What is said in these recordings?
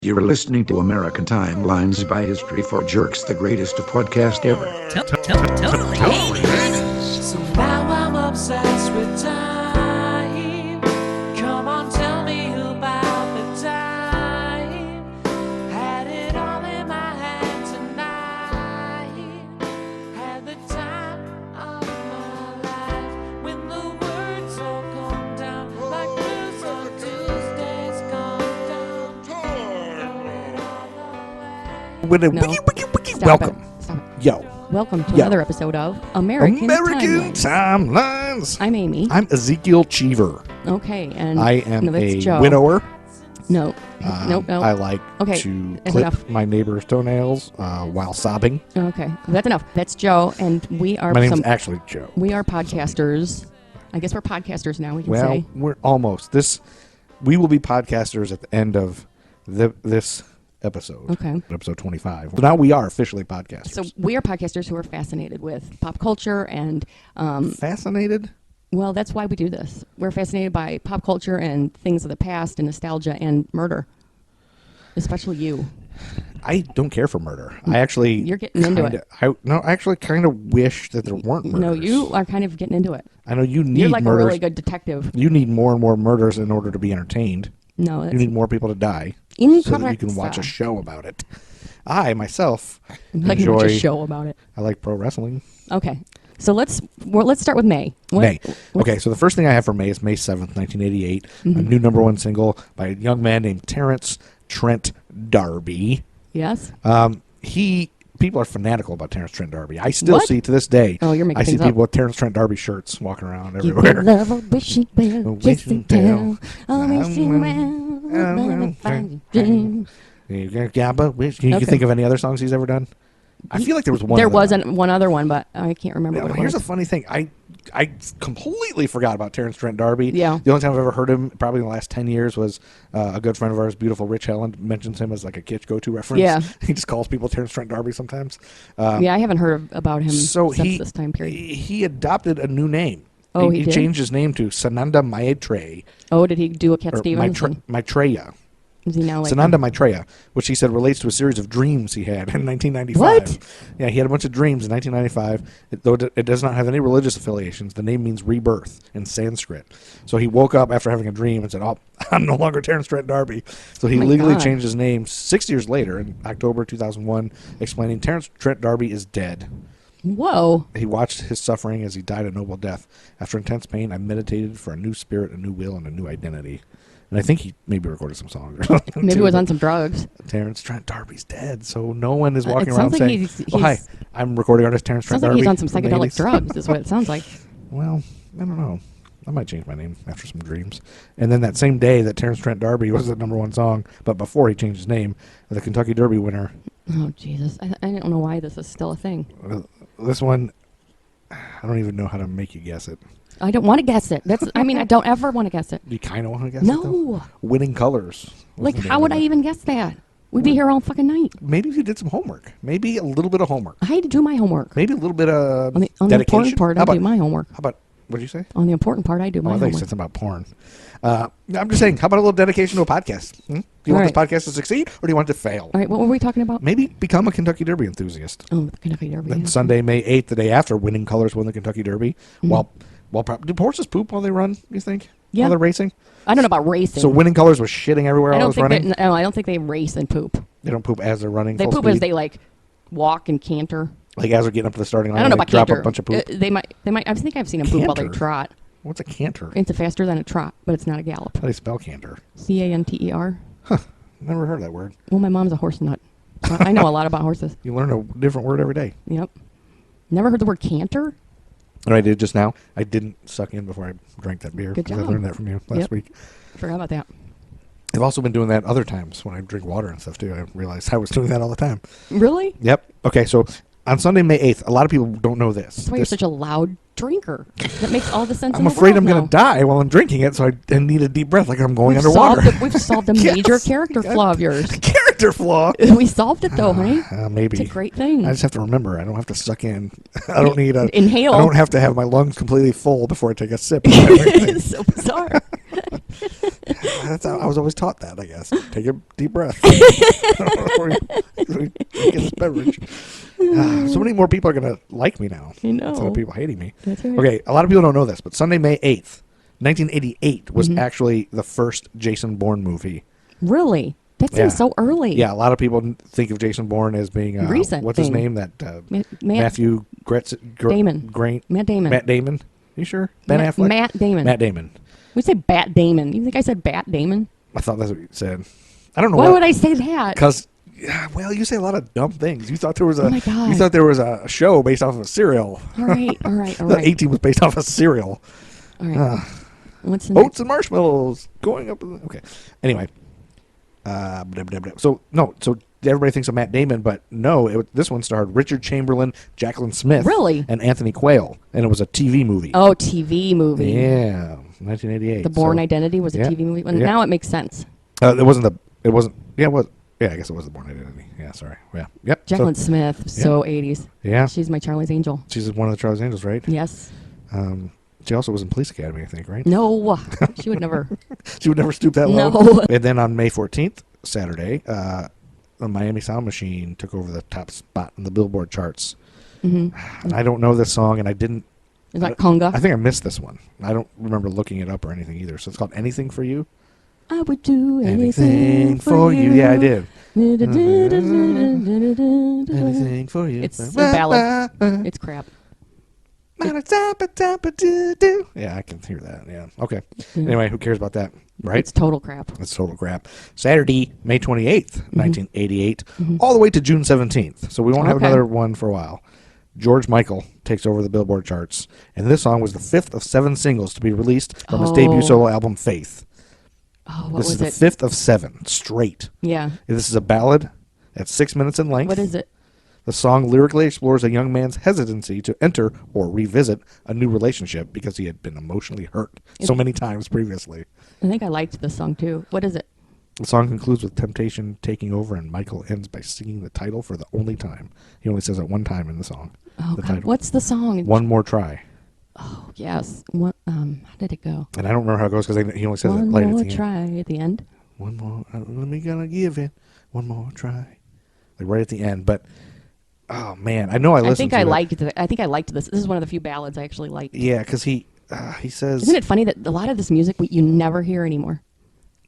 You're listening to American Timelines by History for Jerks, the greatest podcast ever. Totally. So now I'm obsessed with time. Come on, tell me about the time. Had it all in my hand tonight. Had the time of my life. When the words all come down like blues on Tuesdays come down. Throw it all away. With a No. wiki. Stop Welcome. it. Stop it. Yo. Welcome to Yo. another episode of American Timelines. Timelines. I'm Amy. I'm Ezekiel Cheever. Okay, and I am no, that's a Joe. winnower. No, nope. I like Okay, to that's clip enough. my neighbor's toenails while sobbing. Okay, that's enough. That's Joe, and we are My name's actually Joe. we are podcasters. I guess we're podcasters now. We can Well, say. we're almost. We will be podcasters at the end of this episode. Okay. Episode 25. So now we are officially podcasters. So we are podcasters who are fascinated with pop culture, and Fascinated? well, that's why we do this. We're fascinated by pop culture and things of the past, and nostalgia and murder. Especially you. I don't care for murder. I actually... You're getting into it. I actually kind of wish that there weren't murders. No, you are kind of getting into it. I know you need You're like murders. a really good detective. You need more and more murders in order to be entertained. No, You that's need more people to die incorrect. so that you can watch a show about it. I, myself, Like to enjoy... watch a show about it. I like pro wrestling. Okay, so let's start with May. May. Okay, so the first thing I have for May is May 7th, 1988. A new #1 single by a young man named Terence Trent D'Arby. Yes. People are fanatical about Terence Trent D'Arby. I still What? see to this day. Oh, you're making I see things people up. with Terence Trent D'Arby shirts walking around You everywhere. love a wishing well, A just wishing in town. tale. A wishing well, gonna find your dream. Yeah, but can you Okay. think of any other songs he's ever done? I feel like there was one. There other was one. one other one, but I can't remember Now, what it here's was. a funny thing. I completely forgot about Terence Trent D'Arby. Yeah. The only time I've ever heard him, probably in the last 10 years, was a good friend of ours, Beautiful Rich Helen, mentions him as like a kitsch go-to reference. Yeah. He just calls people Terence Trent D'Arby sometimes. Yeah, I haven't heard about him So since he this time period. he adopted a new name. Oh, he he did? changed his name to Sananda Maitre. Oh, did he do a Cat Or Stevens? Maitreya. Is he now like Sananda Maitreya, which he said relates to a series of dreams he had in 1995. What? Yeah, he had a bunch of dreams in 1995. Though it does not have any religious affiliations, the name means rebirth in Sanskrit. So he woke up after having a dream and said, "Oh, I'm no longer Terence Trent D'Arby." So he Oh my legally God. changed his name 6 years later, in October 2001, explaining Terence Trent D'Arby is dead. Whoa. He watched his suffering as he died a noble death. After intense pain, I meditated for a new spirit, a new will, and a new identity. And I think he maybe recorded some songs or something. Maybe too, he was but on some drugs. Terence Trent D'Arby's dead, so no one is It walking around sounds like saying, he's- "Oh, hi, he's- I'm recording artist Terence Trent Sounds like D'Arby." he's on some from the psychedelic 80s." drugs, is what it sounds like. Well, I don't know. I might change my name after some dreams. And then that same day that Terence Trent D'Arby was the #1 song, but before he changed his name, the Kentucky Derby winner, Oh, Jesus. I don't know why this is still a thing. this one, I don't even know how to make you guess it. I don't want to guess it. I don't ever want to guess it. You kind of want to guess it, though? No. Winning Colors. was Like, the name how of would I it. even guess that? We'd be here all fucking night. Maybe if you did some homework. Maybe a little bit of homework. I had to do my homework. Maybe a little bit of On the dedication. important part, I How about, do my homework. How about, what did you say? On the important part, I do Oh, my I thought you homework. said something about porn. I'm just saying, how about a little dedication to a podcast? Do you want All this podcast to succeed, or do you want it to fail? All right, what were we talking about? Maybe become a Kentucky Derby enthusiast. Oh, the Kentucky Derby. Then yeah. Sunday, May 8th, the day after, Winning Colors won the Kentucky Derby. Mm-hmm. Do horses poop while they run, you think? Yeah. While they're racing? I don't know about racing. So Winning Colors was shitting everywhere I while it don't was think running? no, I don't think they race and poop. They don't poop as they're running They full poop speed? as they like walk and canter. Like as they're getting up to the starting line, I don't know they about drop canter. a bunch of poop? They might. I think I've seen them poop while they Canter? trot. What's a canter? It's faster than a trot, but it's not a gallop. How do you spell canter? Canter. Never heard that word. Well, my mom's a horse nut. So I know a lot about horses. You learn a different word every day. Yep. Never heard the word canter? And I did just now. I didn't suck in before I drank that beer. Good 'Cause I job. learned that from you last Yep. week. Forgot about that. I've also been doing that other times when I drink water and stuff too. I realized I was doing that all the time. Really? Yep. Okay, so on Sunday, May 8th, a lot of people don't know this. That's why you're such a loud drinker. That makes all the sense in I'm the afraid world I'm going now. to die while I'm drinking it, so I need a deep breath like I'm going We've underwater. We've solved a Yes. major character flaw of yours. Character flaw. We solved it though, honey. Maybe. It's a great thing. I just have to remember. I don't have to suck in. I don't need a Inhale. I don't have to have my lungs completely full before I take a sip. It's so bizarre. That's how I was always taught that, I guess. Take a deep breath. Before you get this beverage. So many more people are going to like me now. I know. Instead of people hating me. That's right. Okay, a lot of people don't know this, but Sunday, May 8th, 1988 was actually the first Jason Bourne movie. Really? That seems so early. Yeah, a lot of people think of Jason Bourne as being recent. What's his name? That Matthew Damon. Matt Damon. Matt Damon. You sure? Ben Affleck. Matt Damon. Matt Damon. We say Bat Damon. You think I said Bat Damon? I thought that's what you said. I don't know. Why would I say that? Because, well, you say a lot of dumb things. You thought there was a. Oh my God. You thought there was a show based off of a cereal. All right. The 18 was based off a cereal. All right. What's the Oats and marshmallows going up. Okay. Anyway. So everybody thinks of Matt Damon, but no, this one starred Richard Chamberlain, Jacqueline Smith, Really? and Anthony Quayle, and it was a TV movie. Oh, TV movie. Yeah, 1988. The Bourne Identity was a TV movie. Well, now it makes sense. It wasn't. Yeah, it was. Yeah, I guess it was the Bourne Identity. Yeah, sorry. Yeah, yep. Jacqueline Smith, so 80s. Yeah, she's my Charlie's Angel. She's one of the Charlie's Angels, right? Yes. She also was in Police Academy, I think, right? No, she would never. She would never stoop that low. No. And then on May 14th, Saturday, the Miami Sound Machine took over the top spot in the Billboard charts. And I don't know this song, and I didn't. Is that conga? I think I missed this one. I don't remember looking it up or anything either. So it's called Anything for You. I would do anything for you. Yeah, I did. Anything for you. It's a ballad. It's crap. Yeah, I can hear that. Yeah. Okay. Anyway, who cares about that, right? It's total crap. It's total crap. Saturday, May 28th, 1988, all the way to June 17th. So we won't have another one for a while. George Michael takes over the Billboard charts, and this song was the 5th of 7 singles to be released from his debut solo album, Faith. Oh, what this was is the it? 5th of 7, straight. Yeah. This is a ballad at 6 minutes in length. What is it? The song lyrically explores a young man's hesitancy to enter or revisit a new relationship because he had been emotionally hurt so many times previously. I think I liked this song, too. What is it? The song concludes with temptation taking over, and Michael ends by singing the title for the only time. He only says it one time in the song. Oh, the God. title. What's the song? One More Try. Oh, yes. What? How did it go? And I don't remember how it goes because he only says it One right at more the end. try at the end. One more, let me gonna give it one more try. Like right at the end, but oh man, I know I listened. I think to I it. liked it. I think I liked this. This is one of the few ballads I actually liked. Yeah, because he says. Isn't it funny that a lot of this music you never hear anymore?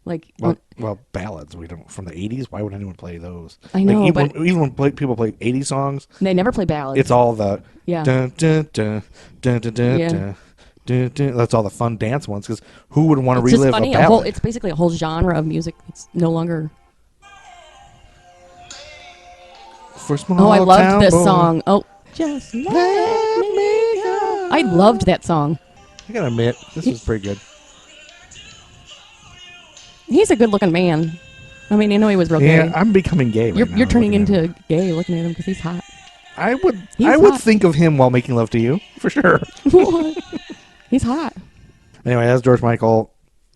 Like, well, ballads we don't from the '80s. Why would anyone play those? I know, like, but even when people play '80s songs, they never play ballads. it's all the Yeah. dun, dun, dun, dun, dun, dun, Yeah. dun, dun, dun. That's all the fun dance ones. Because who would want to It's just relive funny. a ballad? It's basically a whole genre of music. It's no longer. For small Oh, I loved town this boy. song. Oh, just let me go. I loved that song. I gotta admit, this is pretty good. He's a good-looking man. I mean, you know he was real Yeah, gay. I'm becoming gay. Right now, You're turning looking at him. into gay looking at him because he's hot. I would He's would hot. think of him while making love to you for sure. He's hot. Anyway, that's George Michael.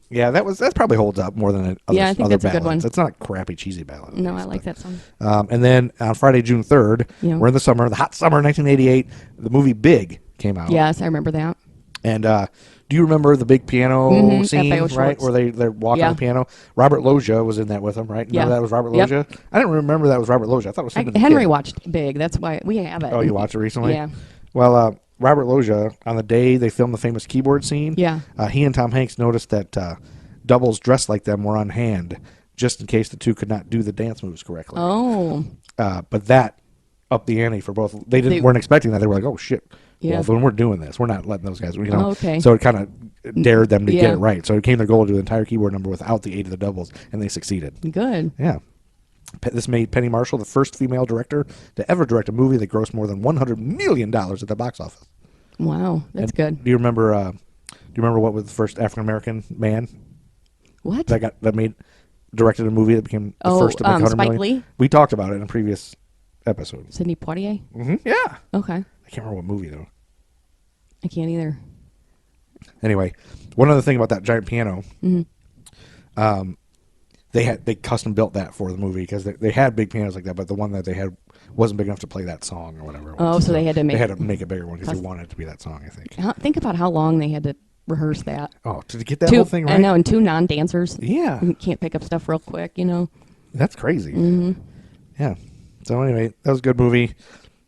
Yeah, that probably holds up more than other, Yeah, I think other that's a good ballads. one. It's not a crappy cheesy ballad. at No, least, I like but- that song. And then on Friday, June 3rd, Yeah. we're in the summer, the hot summer, 1988. The movie Big came out. Yes, I remember that. And do you remember the big piano Mhm, scene, FAO right, Schwartz. where they're walking Yeah. the piano? Robert Loggia was in that with him, right? Yeah. Remember that was Robert Yep. Loggia? I didn't remember that was Robert Loggia. I thought it was him. as a Henry kid. watched Big. That's why we have it. Oh, you watched it recently? Yeah. Well, Robert Loggia, on the day they filmed the famous keyboard scene, Yeah. he and Tom Hanks noticed that doubles dressed like them were on hand, just in case the two could not do the dance moves correctly. Oh. But that upped the ante for both. They weren't expecting that. They were like, "Oh shit! Yeah. Well, when we're doing this, we're not letting those guys." You know? Oh, okay. So it kind of dared them to get Yeah. it right. So it became their goal to do the entire keyboard number without the aid of the doubles, and they succeeded. Good. Yeah. This made Penny Marshall the first female director to ever direct a movie that grossed more than $100 million at the box office. Wow, that's good. Do you remember? What was the first African American man What? that directed a movie that became the first to make 100 Spike million? Lee? We talked about it in a previous episode. Sidney Poitier? Yeah. Okay. I can't remember what movie though. I can't either. Anyway, one other thing about that giant piano, Mm-hmm. they custom built that for the movie because they had big pianos like that, but the one that they had wasn't big enough to play that song or whatever. it was. Oh, so they had to make it bigger one because they wanted it to be that song. I think. Think about how long they had to rehearse that. Oh, to get that whole thing right? I know, and 2 non-dancers. Yeah. You can't pick up stuff real quick, you know. That's crazy. Mm-hmm. Yeah. So anyway, that was a good movie.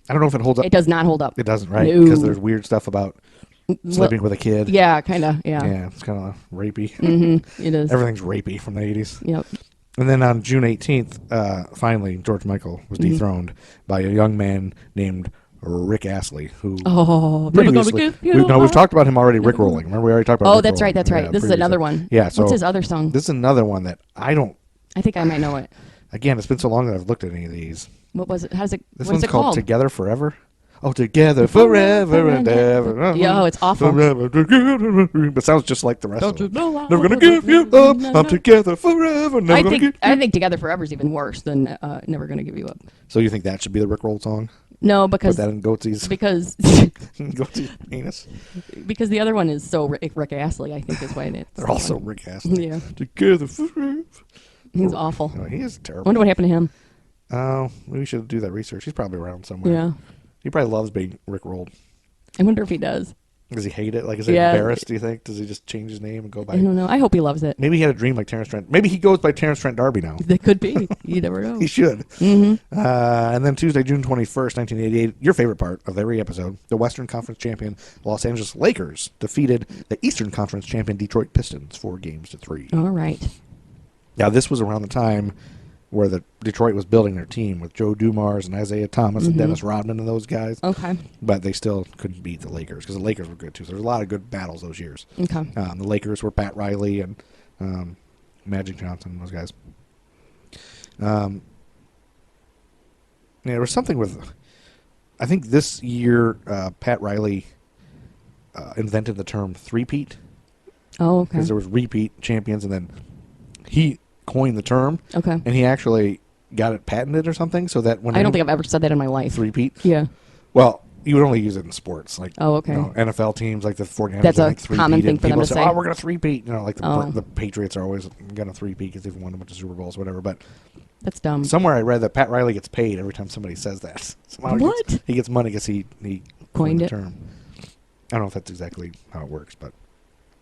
I don't know if it holds up. It does not hold up. It doesn't, right? No. Because there's weird stuff about sleeping with a kid. Yeah, kind of, yeah. Yeah, it's kind of rapey. Mm-hmm. It is. Everything's rapey from the 80s. Yep. And then on June 18th, finally, George Michael was dethroned by a young man named Rick Astley, who previously... we've talked about him already, Rick Rolling. Remember, we already talked about Rick that's Rolling. right, that's right. This is another one. Yeah, so... What's his other song? This is another one that I think I might know it. Again, it's been so long that I've looked at any of these. What was it? What This is one's it called called? Together Forever. Oh, Together Forever and Ever. Yeah, it's awful. But sounds just like the rest of them. Never gonna give you up. I'm together forever. I think Together Forever is even worse than Never Gonna Give You Up. So you think that should be the Rick Roll song? No, because Put that in Goatse's anus. Because the other one is so Rick Astley, I think is why it's. They're also Rick Astley. Yeah. Together Forever. He's awful. No, he is terrible. Wonder what happened to him. Oh, we should do that research. He's probably around somewhere. Yeah. He probably loves being Rick Rolled. I wonder if he does. Does he hate it? Like, is he embarrassed, do you think? Does he just change his name and go by... I don't know. I hope he loves it. Maybe he had a dream like Terence Trent. Maybe he goes by Terence Trent D'Arby now. That could be. You never know. He should. Mm-hmm. And then Tuesday, June 21st, 1988, your favorite part of every episode, the Western Conference champion Los Angeles Lakers defeated the Eastern Conference champion Detroit Pistons 4-3. All right. Now, this was around the time where the Detroit was building their team with Joe Dumars and Isaiah Thomas and Dennis Rodman and those guys. Okay. But they still couldn't beat the Lakers because the Lakers were good, too. So there was a lot of good battles those years. Okay. The Lakers were Pat Riley and Magic Johnson and those guys. There was something with... I think this year Pat Riley invented the term three-peat. Oh, okay. Because there was repeat champions, and then he coined the term. Okay. And he actually got it patented or something, so that when I don't think I've ever said that in my life. Three-peat. Yeah. Well, you would only use it in sports, like okay. NFL teams, like the 49ers. That's a like common thing for them to say. Oh, we're gonna three-peat. Like the Patriots are always gonna three-peat because they've won a bunch of Super Bowls, whatever. But that's dumb. Somewhere I read that Pat Riley gets paid every time somebody says that. What? He gets money because he coined the it. term. I don't know if that's exactly how it works, but.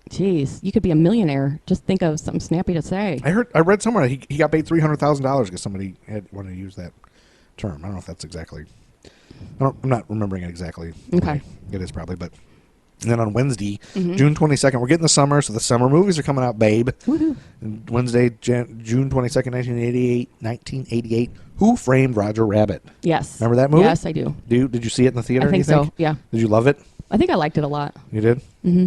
Jeez, you could be a millionaire. Just think of something snappy to say. I read somewhere he got paid $300,000 because somebody had wanted to use that term. I don't know if that's exactly. I'm not remembering it exactly. Okay. It is probably, but. And then on Wednesday, June 22nd, we're getting the summer, so the summer movies are coming out, babe. Woohoo. And Wednesday, June 22nd, 1988, Who Framed Roger Rabbit? Yes. Remember that movie? Yes, I do. Did you see it in the theater? I think so, yeah. Did you love it? I think I liked it a lot. You did? Mm-hmm.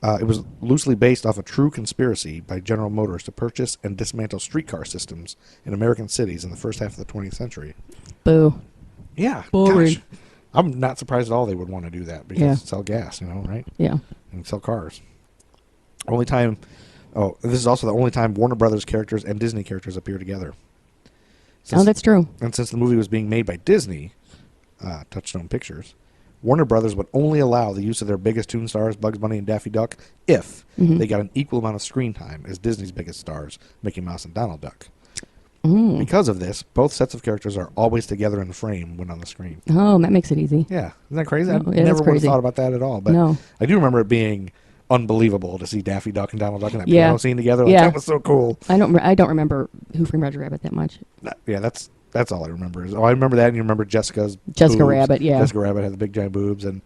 It was loosely based off a true conspiracy by General Motors to purchase and dismantle streetcar systems in American cities in the first half of the 20th century. Boo. Yeah. Boring. Gosh. I'm not surprised at all they would want to do that because sell gas, right? Yeah. And sell cars. This is also the only time Warner Brothers characters and Disney characters appear together. That's true. And since the movie was being made by Disney, Touchstone Pictures, Warner Brothers would only allow the use of their biggest toon stars, Bugs Bunny and Daffy Duck, if they got an equal amount of screen time as Disney's biggest stars, Mickey Mouse and Donald Duck. Because of this, both sets of characters are always together in the frame when on the screen. Oh, that makes it easy. Yeah. Isn't that crazy? I No, never would have thought about that at all. But no. I do remember it being unbelievable to see Daffy Duck and Donald Duck in that piano scene together. That was so cool. I don't remember Who Framed Roger Rabbit that much. Yeah, that's all I remember. I remember that, and you remember Jessica boobs. Rabbit, yeah. Jessica Rabbit had the big giant boobs, and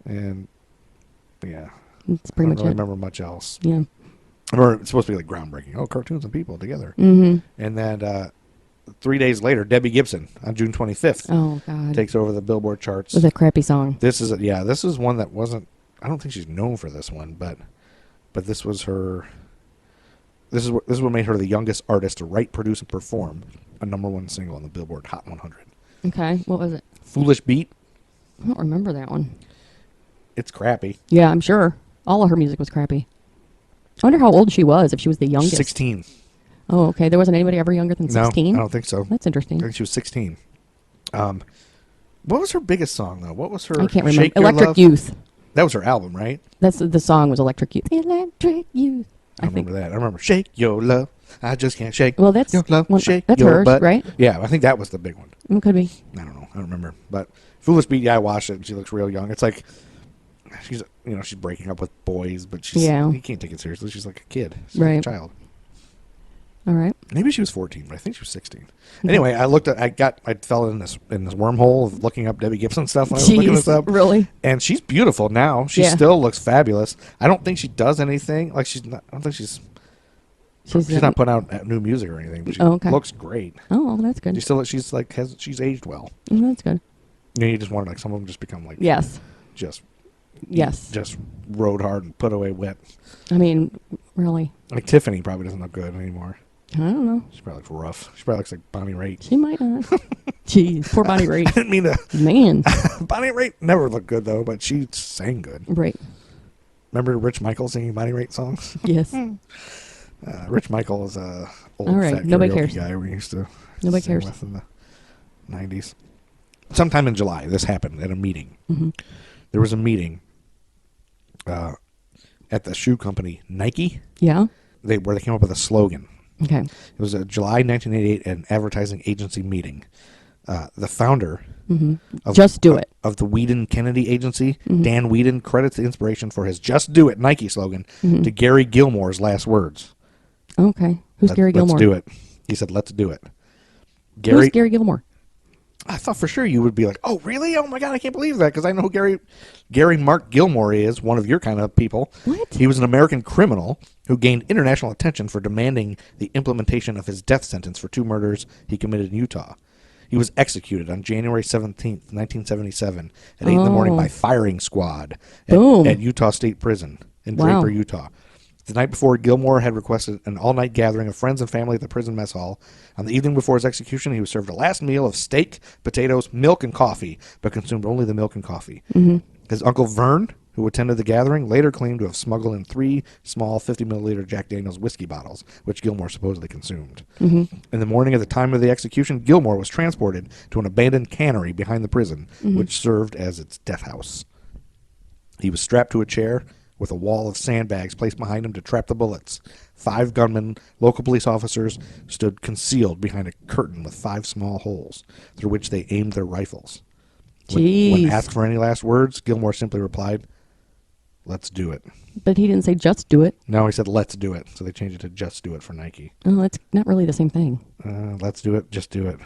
yeah. That's pretty much I don't it. remember much else. Yeah. Or it's supposed to be like groundbreaking. Oh, cartoons and people together. Mm-hmm. And then 3 days later, Debbie Gibson on June 25th. Oh God. Takes over the Billboard charts with a crappy song. This is one that wasn't. I don't think she's known for this one, but this was her. This is what made her the youngest artist to write, produce, and perform a #1 single on the Billboard Hot 100. Okay, what was it? Foolish Beat. I don't remember that one. It's crappy. Yeah, I'm sure. All of her music was crappy. I wonder how old she was, if she was the youngest. 16. Oh, okay. There wasn't anybody ever younger than 16? No, I don't think so. That's interesting. I think she was 16. What was her biggest song, though? What was her... I can't remember. Electric Youth. That was her album, right? The song was Electric Youth. Electric Youth. I remember that. I remember Shake Your Love. I just can't shake your love. Shake that's your hers, butt. Right? Yeah, I think that was the big one. It could be. I don't know. I don't remember. But Foolish Beat, I watched it, and she looks real young. It's like... she's she's breaking up with boys, but she's you can't take it seriously. She's like a kid, she's like a child. All right. Maybe she was 14, but I think she was 16. Anyway, I fell in this wormhole of looking up Debbie Gibson stuff when I was looking this up. Really? And she's beautiful now. She still looks fabulous. I don't think she does anything like she's not. I don't think she's not putting out new music or anything. But she looks great. Oh, well, that's good. She's aged well. That's good. You just wonder, like, some of them just become like just rode hard and put away wet. I mean, really. Like Tiffany probably doesn't look good anymore. I don't know. She probably looks rough. She probably looks like Bonnie Raitt. She might not. Jeez, poor Bonnie Raitt. I didn't mean to. Man. Bonnie Raitt never looked good, though, but she sang good. Right. Remember Rich Michael singing Bonnie Raitt songs? Yes. Rich Michael is a old fat Nobody karaoke cares. guy we used to Nobody sing cares. with in the 90s. Sometime in July, this happened at a meeting. Mm-hmm. There was a meeting at the shoe company Nike. Yeah. Where they came up with a slogan. Okay. It was a July 1988 an advertising agency meeting. The founder of Just Do It of the Whedon Kennedy Agency, Dan Whedon, credits the inspiration for his "Just Do It" Nike slogan to Gary Gilmore's last words. Okay. Who's Gary Gilmore? Let's do it. He said, "Let's do it." Who's Gary Gilmore? I thought for sure you would be like, "Oh, really? Oh my God, I can't believe that!" Because I know who Gary Mark Gilmore is, one of your kind of people. What? He was an American criminal who gained international attention for demanding the implementation of his death sentence for 2 murders he committed in Utah. He was executed on January 17th, 1977, at 8 in the morning by firing squad at Utah State Prison in Draper, Utah. The night before, Gilmore had requested an all-night gathering of friends and family at the prison mess hall. On the evening before his execution, he was served a last meal of steak, potatoes, milk, and coffee, but consumed only the milk and coffee. His uncle Vern, who attended the gathering, later claimed to have smuggled in 3 small 50-milliliter Jack Daniels whiskey bottles, which Gilmore supposedly consumed. In the morning at the time of the execution, Gilmore was transported to an abandoned cannery behind the prison, which served as its death house. He was strapped to a chair with a wall of sandbags placed behind him to trap the bullets. 5 gunmen, local police officers, stood concealed behind a curtain with 5 small holes, through which they aimed their rifles. When asked for any last words, Gilmore simply replied, "Let's do it." But he didn't say just do it. No, he said, "Let's do it." So they changed it to "Just Do It" for Nike. Oh, it's not really the same thing. Let's do it, just do it.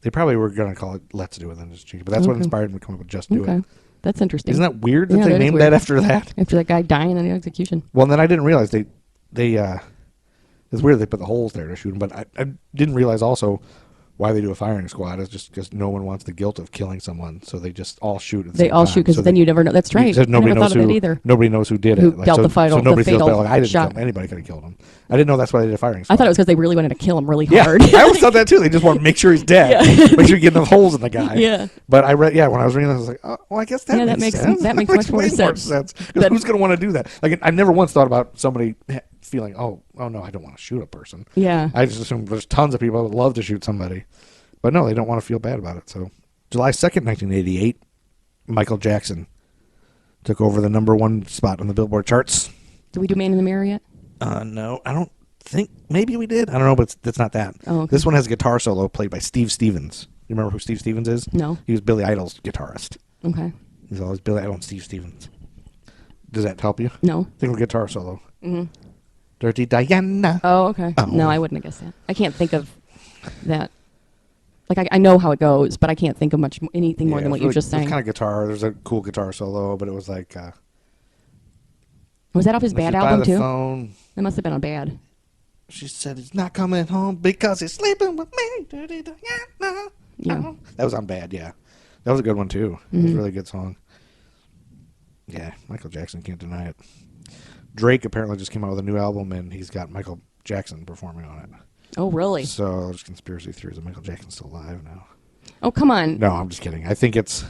They probably were going to call it "Let's Do It" then just change it. But that's what inspired them to come up with "Just Do It." That's interesting. Isn't that weird that they named that after that? After that guy dying in the execution. Well, and then I didn't realize it's weird they put the holes there to shoot him, but I didn't realize also why they do a firing squad is just because no one wants the guilt of killing someone, so they just all shoot at the same time. Shoot because then you never know. That's right. Because nobody knows thought of it either. Nobody knows who did Who it. dealt the fatal- so nobody the feels fatal bad. Like, I didn't shot. kill him. Anybody could have killed him. I didn't know that's why they did a firing squad. I thought it was because they really wanted to kill him really Yeah, hard. I always thought that too. They just want to make sure he's dead. Make sure you get enough holes in the guy. Yeah. But I read, when I was reading this, I was like, oh, well, I guess that makes sense. That makes much more way sense. Because who's going to want to do that? Like, I never once thought about somebody feeling, oh no, I don't want to shoot a person. Yeah. I just assume there's tons of people that would love to shoot somebody. But no, they don't want to feel bad about it. So July 2nd, 1988, Michael Jackson took over the number 1 spot on the Billboard charts. Did we do Man in the Mirror yet? No, I don't think. Maybe we did. I don't know, but it's not that. Oh, okay. This one has a guitar solo played by Steve Stevens. You remember who Steve Stevens is? No. He was Billy Idol's guitarist. Okay. He's always Billy Idol and Steve Stevens. Does that help you? No. Think of a guitar solo. Mm-hmm. Dirty Diana. Oh, okay. Oh. No, I wouldn't have guessed that. I can't think of that. Like, I know how it goes, but I can't think of anything more than what you just sang. It was kind of guitar. There's a cool guitar solo, but it was like... was that off his Bad album, too? Phone. That must have been on Bad. She said he's not coming home because he's sleeping with me. Dirty Diana. Yeah. That was on Bad, yeah. That was a good one, too. It was a really good song. Yeah, Michael Jackson, can't deny it. Drake apparently just came out with a new album, and he's got Michael Jackson performing on it. Oh, really? So there's conspiracy theories that Michael Jackson's still alive now. Oh, come on. No, I'm just kidding. I think it's...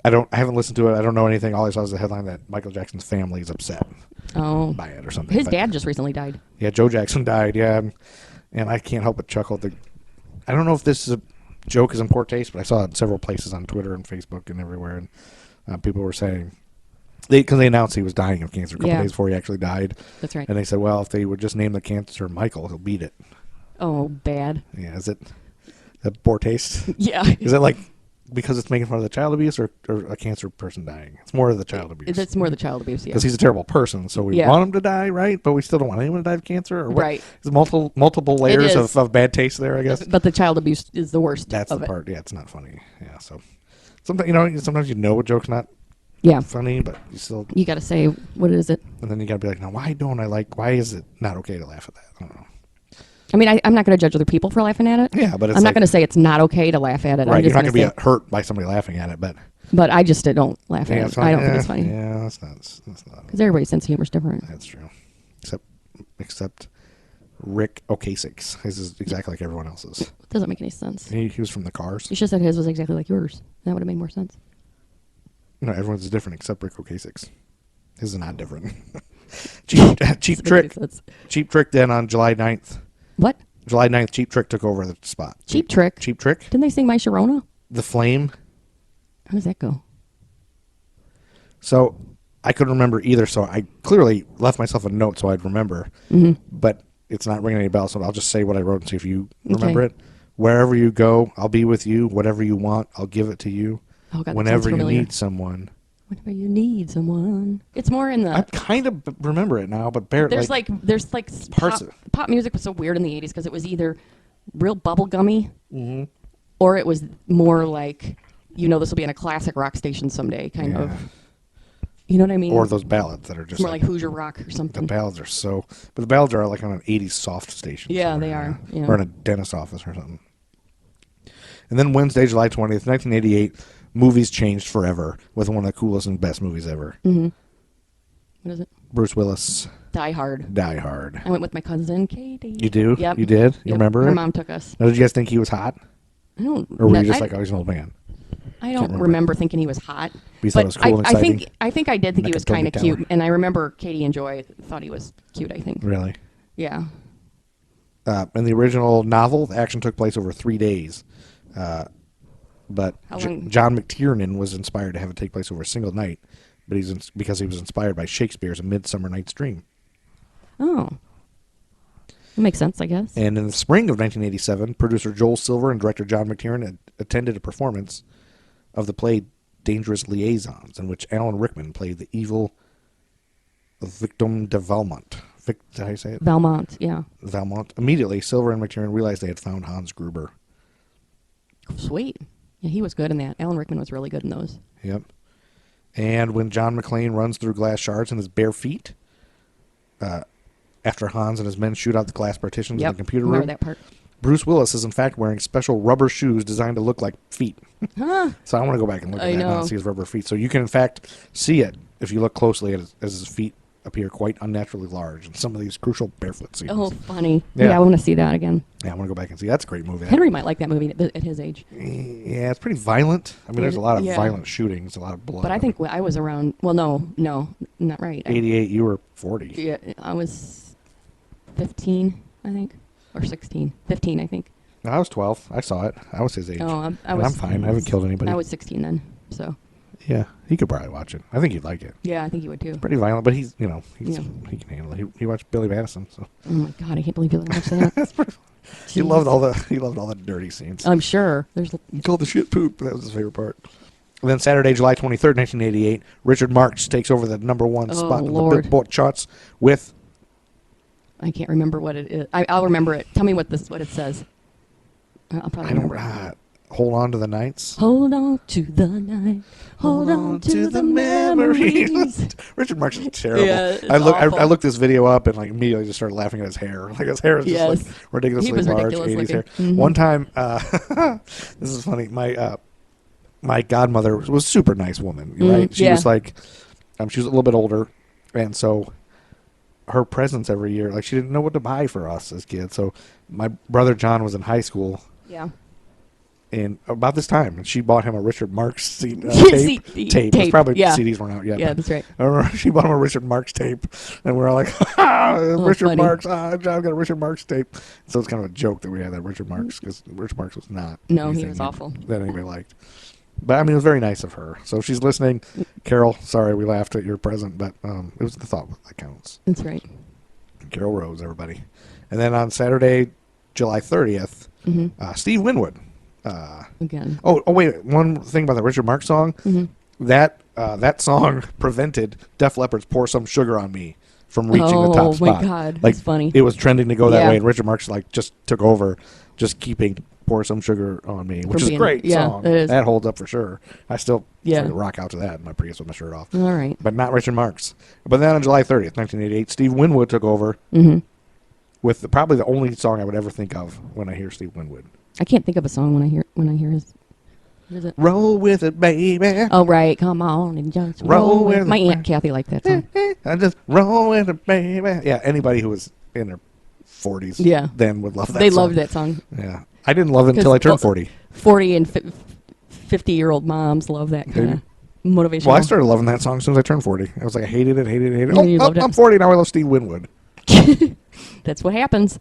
I haven't listened to it. I don't know anything. All I saw is the headline that Michael Jackson's family is upset by it or something. His dad just recently died. Yeah, Joe Jackson died, yeah. And I can't help but chuckle. I don't know if this is a joke is in poor taste, but I saw it in several places on Twitter and Facebook and everywhere, and people were saying... Because they announced he was dying of cancer a couple days before he actually died. That's right. And they said, well, if they would just name the cancer Michael, he'll beat it. Oh, bad. Yeah, is it that poor taste? Yeah. Is it like because it's making fun of the child abuse or a cancer person dying? It's more of the child abuse. It's more the child abuse, yeah. Because he's a terrible person, so we want him to die, right? But we still don't want anyone to die of cancer, or what? Right? There's multiple layers of bad taste there, I guess. But the child abuse is the worst. That's of the it. part. Yeah, it's not funny. Yeah, so sometimes sometimes a joke's not funny, but you got to say, what is it? And then you got to be like, no, why is it not okay to laugh at that? I don't know. I mean, I'm not going to judge other people for laughing at it. Yeah, but I'm not going to say it's not okay to laugh at it. Right, I'm just you're not going to say, be hurt by somebody laughing at it, but I just don't laugh at it. I don't think it's funny. Yeah, that's not. Because everybody's sense of humor is different. That's true. Except Rick Ocasek. His is exactly like everyone else's. It doesn't make any sense. He was from the Cars. You should have said his was exactly like yours. That would have made more sense. No, everyone's is different except Rick Ocasek's. His is not different. Cheap Trick. Cheap Trick then on July 9th. What? July 9th, Cheap Trick took over the spot. Cheap Trick? Cheap Trick? Didn't they sing My Sharona? The Flame. How does that go? So I couldn't remember either, so I clearly left myself a note so I'd remember. Mm-hmm. But it's not ringing any bells, so I'll just say what I wrote and see if you remember it. Wherever you go, I'll be with you. Whatever you want, I'll give it to you. Oh, God, whenever you need someone. Whenever you need someone. It's more in the... I kind of remember it now, but there's parts pop music was so weird in the 80s because it was either real bubblegummy or it was more like, this will be in a classic rock station someday kind of. You know what I mean? Or those ballads that are just more like Hoosier rock or something. The ballads are but the ballads are like on an 80s soft station. Yeah, they are. Yeah. Or in a dentist office or something. And then Wednesday, July 20th, 1988, movies changed forever with one of the coolest and best movies ever. Mm-hmm. What is it? Bruce Willis. Die Hard. Die Hard. I went with my cousin Katie. You do? Yep. You did? You remember Her it? mom took us. Now, did you guys think he was hot? I don't. Or were you just like, oh, he's an old man? I don't remember thinking he was hot. But you thought it was cool and exciting? I think I did think he was kind of cute, and I remember Katie and Joy thought he was cute. I think. Really? Yeah. In the original novel, the action took place over 3 days, but John McTiernan was inspired to have it take place over a single night, but because he was inspired by Shakespeare's A Midsummer Night's Dream. Oh. That makes sense, I guess. And in the spring of 1987, producer Joel Silver and director John McTiernan attended a performance of the play Dangerous Liaisons, in which Alan Rickman played the evil Victim de Valmont. Did I say it? Valmont, yeah. Valmont. Immediately, Silver and McTiernan realized they had found Hans Gruber. Sweet. Yeah, he was good in that. Alan Rickman was really good in those. Yep. And when John McClane runs through glass shards in his bare feet, after Hans and his men shoot out the glass partitions in the computer room, remember that part. Bruce Willis is in fact wearing special rubber shoes designed to look like feet. Huh. So I want to go back and look at that now and see his rubber feet. So you can in fact see it if you look closely as his feet appear quite unnaturally large in some of these crucial barefoot scenes. Oh, funny. Yeah, I want to see that again. Yeah, I want to go back and see. That's a great movie. Henry might like that movie at his age. Yeah, it's pretty violent. I mean, there's a lot of violent shootings, a lot of blood. But I think I was around, no, not right. 88, you were 40. Yeah, I was 15, I think, or 16. 15, I think. No, I was 12. I saw it. I was his age. Oh, I'm fine. I haven't killed anybody. I was 16 then, so. Yeah, he could probably watch it. I think you'd like it. Yeah, I think you would too. It's pretty violent, but he can handle it. He watched Billy Madison, so. Oh my God, I can't believe you watched that. That's pretty. He loved all the dirty scenes. I'm sure. He called the shit poop. That was his favorite part. And then Saturday, July 23rd, 1988, Richard Marx takes over the number one spot in the Billboard charts with. I can't remember what it is. I'll remember it. Tell me what it says. I'll probably remember. Hold on to the nights. Hold on to the night. Hold on to the memories. Richard Marx is terrible. Yeah, I looked this video up and immediately just started laughing at his hair. Like his hair is just ridiculously large. 80s hair. Mm-hmm. One time, this is funny. My godmother was a super nice woman, right? She was like, she was a little bit older, and so her presents every year, like she didn't know what to buy for us as kids. So my brother John was in high school. Yeah. And about this time, and she bought him a Richard Marx tape. Tape. It's probably CDs weren't out yet. Yeah, that's right. I remember she bought him a Richard Marx tape, and we were like, Richard Marx. John got a Richard Marx tape. So it's kind of a joke that we had that Richard Marx, because Richard Marx was not. No, he was awful. That anybody liked. But I mean, it was very nice of her. So if she's listening, Carol, sorry we laughed at your present, but it was the thought that counts. That's right. Carol Rose, everybody. And then on Saturday, July 30th, Steve Winwood Again. Oh, wait. One thing about the Richard Marx song. Mm-hmm. That song prevented Def Leppard's "Pour Some Sugar on Me" from reaching the top spot. Oh my God, that's funny. It was trending to go that Yeah. way, and Richard Marx just took over, just keeping "Pour Some Sugar on Me," which is a great song. It is. That holds up for sure. I still Yeah. rock out to that in my Prius with my shirt off. All right. But not Richard Marx. But then on July 30th, 1988, Steve Winwood took over with probably the only song I would ever think of when I hear Steve Winwood. I can't think of a song when I hear his. What is it? Roll with it, baby. Oh right, come on and just Roll with My it, Aunt Kathy liked that song. I just roll with it, baby. Yeah, anybody who was in their 40s then would love that They song. loved that song. Yeah. I didn't love it until I turned 40. 40 and 50-year-old moms love that kind of motivational. Well, I started loving that song as soon as I turned 40. I was like, I hated it. You loved it. I'm 40, now I love Steve Winwood. That's what happens.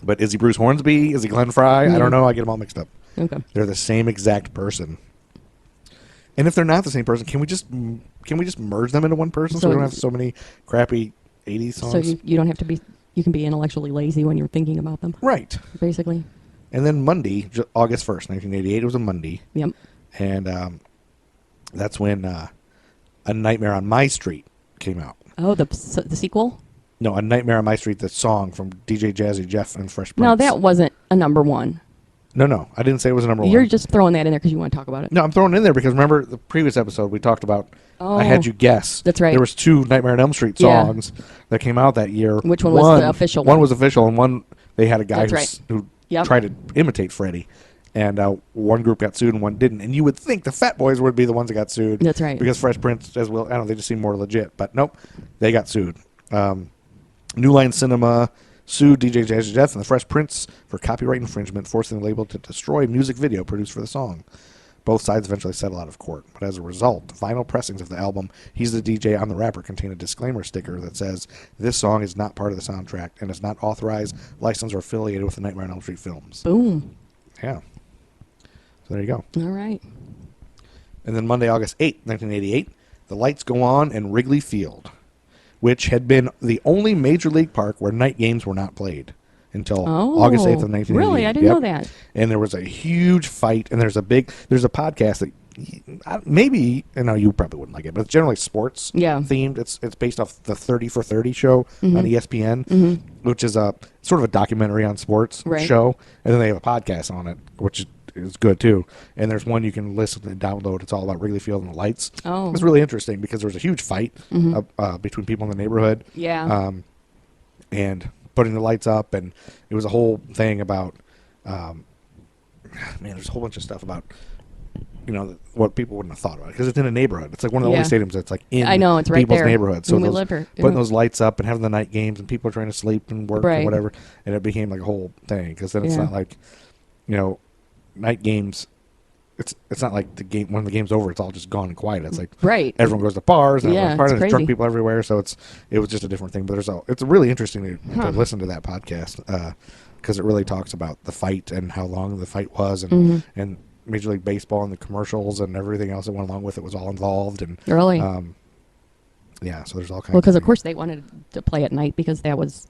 But is he Bruce Hornsby? Is he Glenn Fry? I don't know. I get them all mixed up. Okay. They're the same exact person. And if they're not the same person, can we just merge them into one person so we don't have so many crappy 80s songs? So you don't have to be. You can be intellectually lazy when you're thinking about them. Right. Basically. And then Monday, August 1st, 1988, it was a Monday. Yep. And that's when A Nightmare on My Street came out. Oh, the sequel? No, A Nightmare on My Street, the song from DJ Jazzy Jeff and Fresh Prince. No, that wasn't a number one. No, I didn't say it was a number one. You're just throwing that in there because you want to talk about it. No, I'm throwing it in there because remember the previous episode we talked about. I had you guess. That's right. There was 2 Nightmare on Elm Street songs that came out that year. Which one was the official one? One was official, and one they had a guy who Yep. tried to imitate Freddie, and one group got sued and one didn't. And you would think the Fat Boys would be the ones that got sued. That's right. Because Fresh Prince, as well, I don't know, they just seem more legit. But nope, they got sued. New Line Cinema sued DJ Jazzy Jeff and the Fresh Prince for copyright infringement, forcing the label to destroy a music video produced for the song. Both sides eventually settled out of court, but as a result, vinyl pressings of the album He's the DJ, I'm the Rapper contain a disclaimer sticker that says, this song is not part of the soundtrack and is not authorized, licensed, or affiliated with the Nightmare on Elm Street films. Boom. Yeah. So there you go. All right. And then Monday, August 8th, 1988, the lights go on in Wrigley Field, which had been the only major league park where night games were not played until August 8th of 1988. Really? I didn't know that. And there was a huge fight, and there's a podcast that maybe, you probably wouldn't like it, but it's generally sports themed. It's based off the 30 for 30 show on ESPN, which is a sort of a documentary on sports show, and then they have a podcast on it, which is good too. And there's one you can listen and download. It's all about Wrigley Field and the lights. Oh. It's really interesting because there was a huge fight between people in the neighborhood. Yeah. And putting the lights up, and it was a whole thing about there's a whole bunch of stuff about what people wouldn't have thought about it because it's in a neighborhood. It's like one of the only stadiums that's like in it's right people's there. neighborhoods. So we live here. Putting those lights up and having the night games, and people are trying to sleep and work or whatever, and it became like a whole thing because then it's not like night games. It's not like the game when the game's over, it's all just gone and quiet. It's like everyone goes to bars and there's drunk people everywhere. So it was just a different thing. But it's really interesting to listen to that podcast because it really talks about the fight and how long the fight was and Major League Baseball and the commercials and everything else that went along with it was all involved. And really, so there's all kinds. Well, because of course they wanted to play at night because that was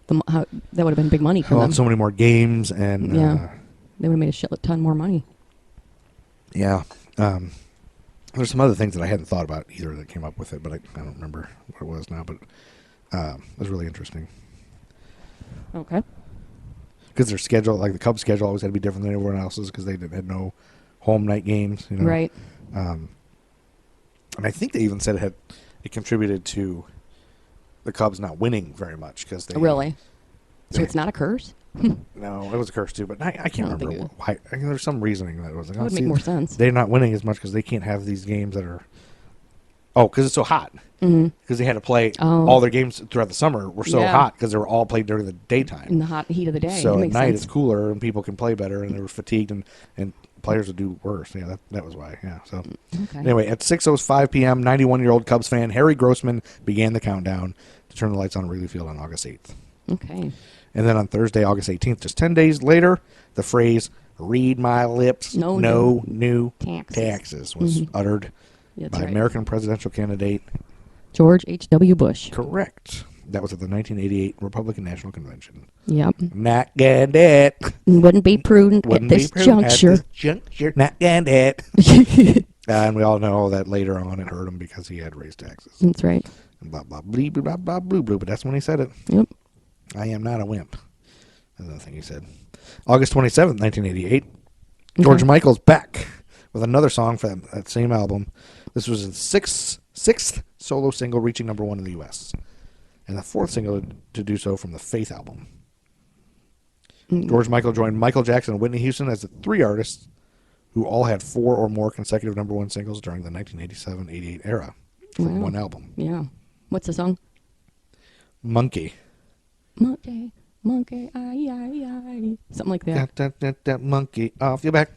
that would have been big money for them. So many more games and they would have made a shit ton more money. Yeah. There's some other things that I hadn't thought about either that came up with it, but I don't remember what it was now. But it was really interesting. Okay. Because their schedule, like the Cubs' schedule, always had to be different than everyone else's because they had no home night games. Right. And I think they even said it contributed to the Cubs not winning very much because they really. So it's not a curse. No, it was a curse too, but I can't remember why. There's some reasoning that it was like. That would make more sense. They're not winning as much because they can't have these games that are. Oh, because it's so hot. Because they had to play all their games throughout the summer were so hot because they were all played during the daytime. In the hot heat of the day. So at night it's cooler and people can play better and they were fatigued and players would do worse. Yeah, that was why. Yeah. So anyway, at 6:05 p.m., 91-year-old Cubs fan Harry Grossman began the countdown to turn the lights on at Wrigley Field on August 8th. Okay. And then on Thursday, August 18th, just 10 days later, the phrase "read my lips, no new taxes" was uttered by American presidential candidate George H.W. Bush. Correct. That was at the 1988 Republican National Convention. Yep. Not get it. Wouldn't be prudent at this juncture. Not get it. And we all know that later on it hurt him because he had raised taxes. That's right. And blah, blah, blee, blah, blah, blue, blue. But that's when he said it. Yep. I am not a wimp. That's another thing he said. August 27th, 1988. George Michael's back with another song for that same album. This was his sixth solo single reaching number 1 in the U.S. and the 4th single to do so from the Faith album. George Michael joined Michael Jackson and Whitney Houston as the 3 artists who all had 4 or more consecutive number 1 singles during the 1987-88 era from one album. Yeah. What's the song? Monkey. Monkey, monkey, aye. Something like that. That monkey off your back.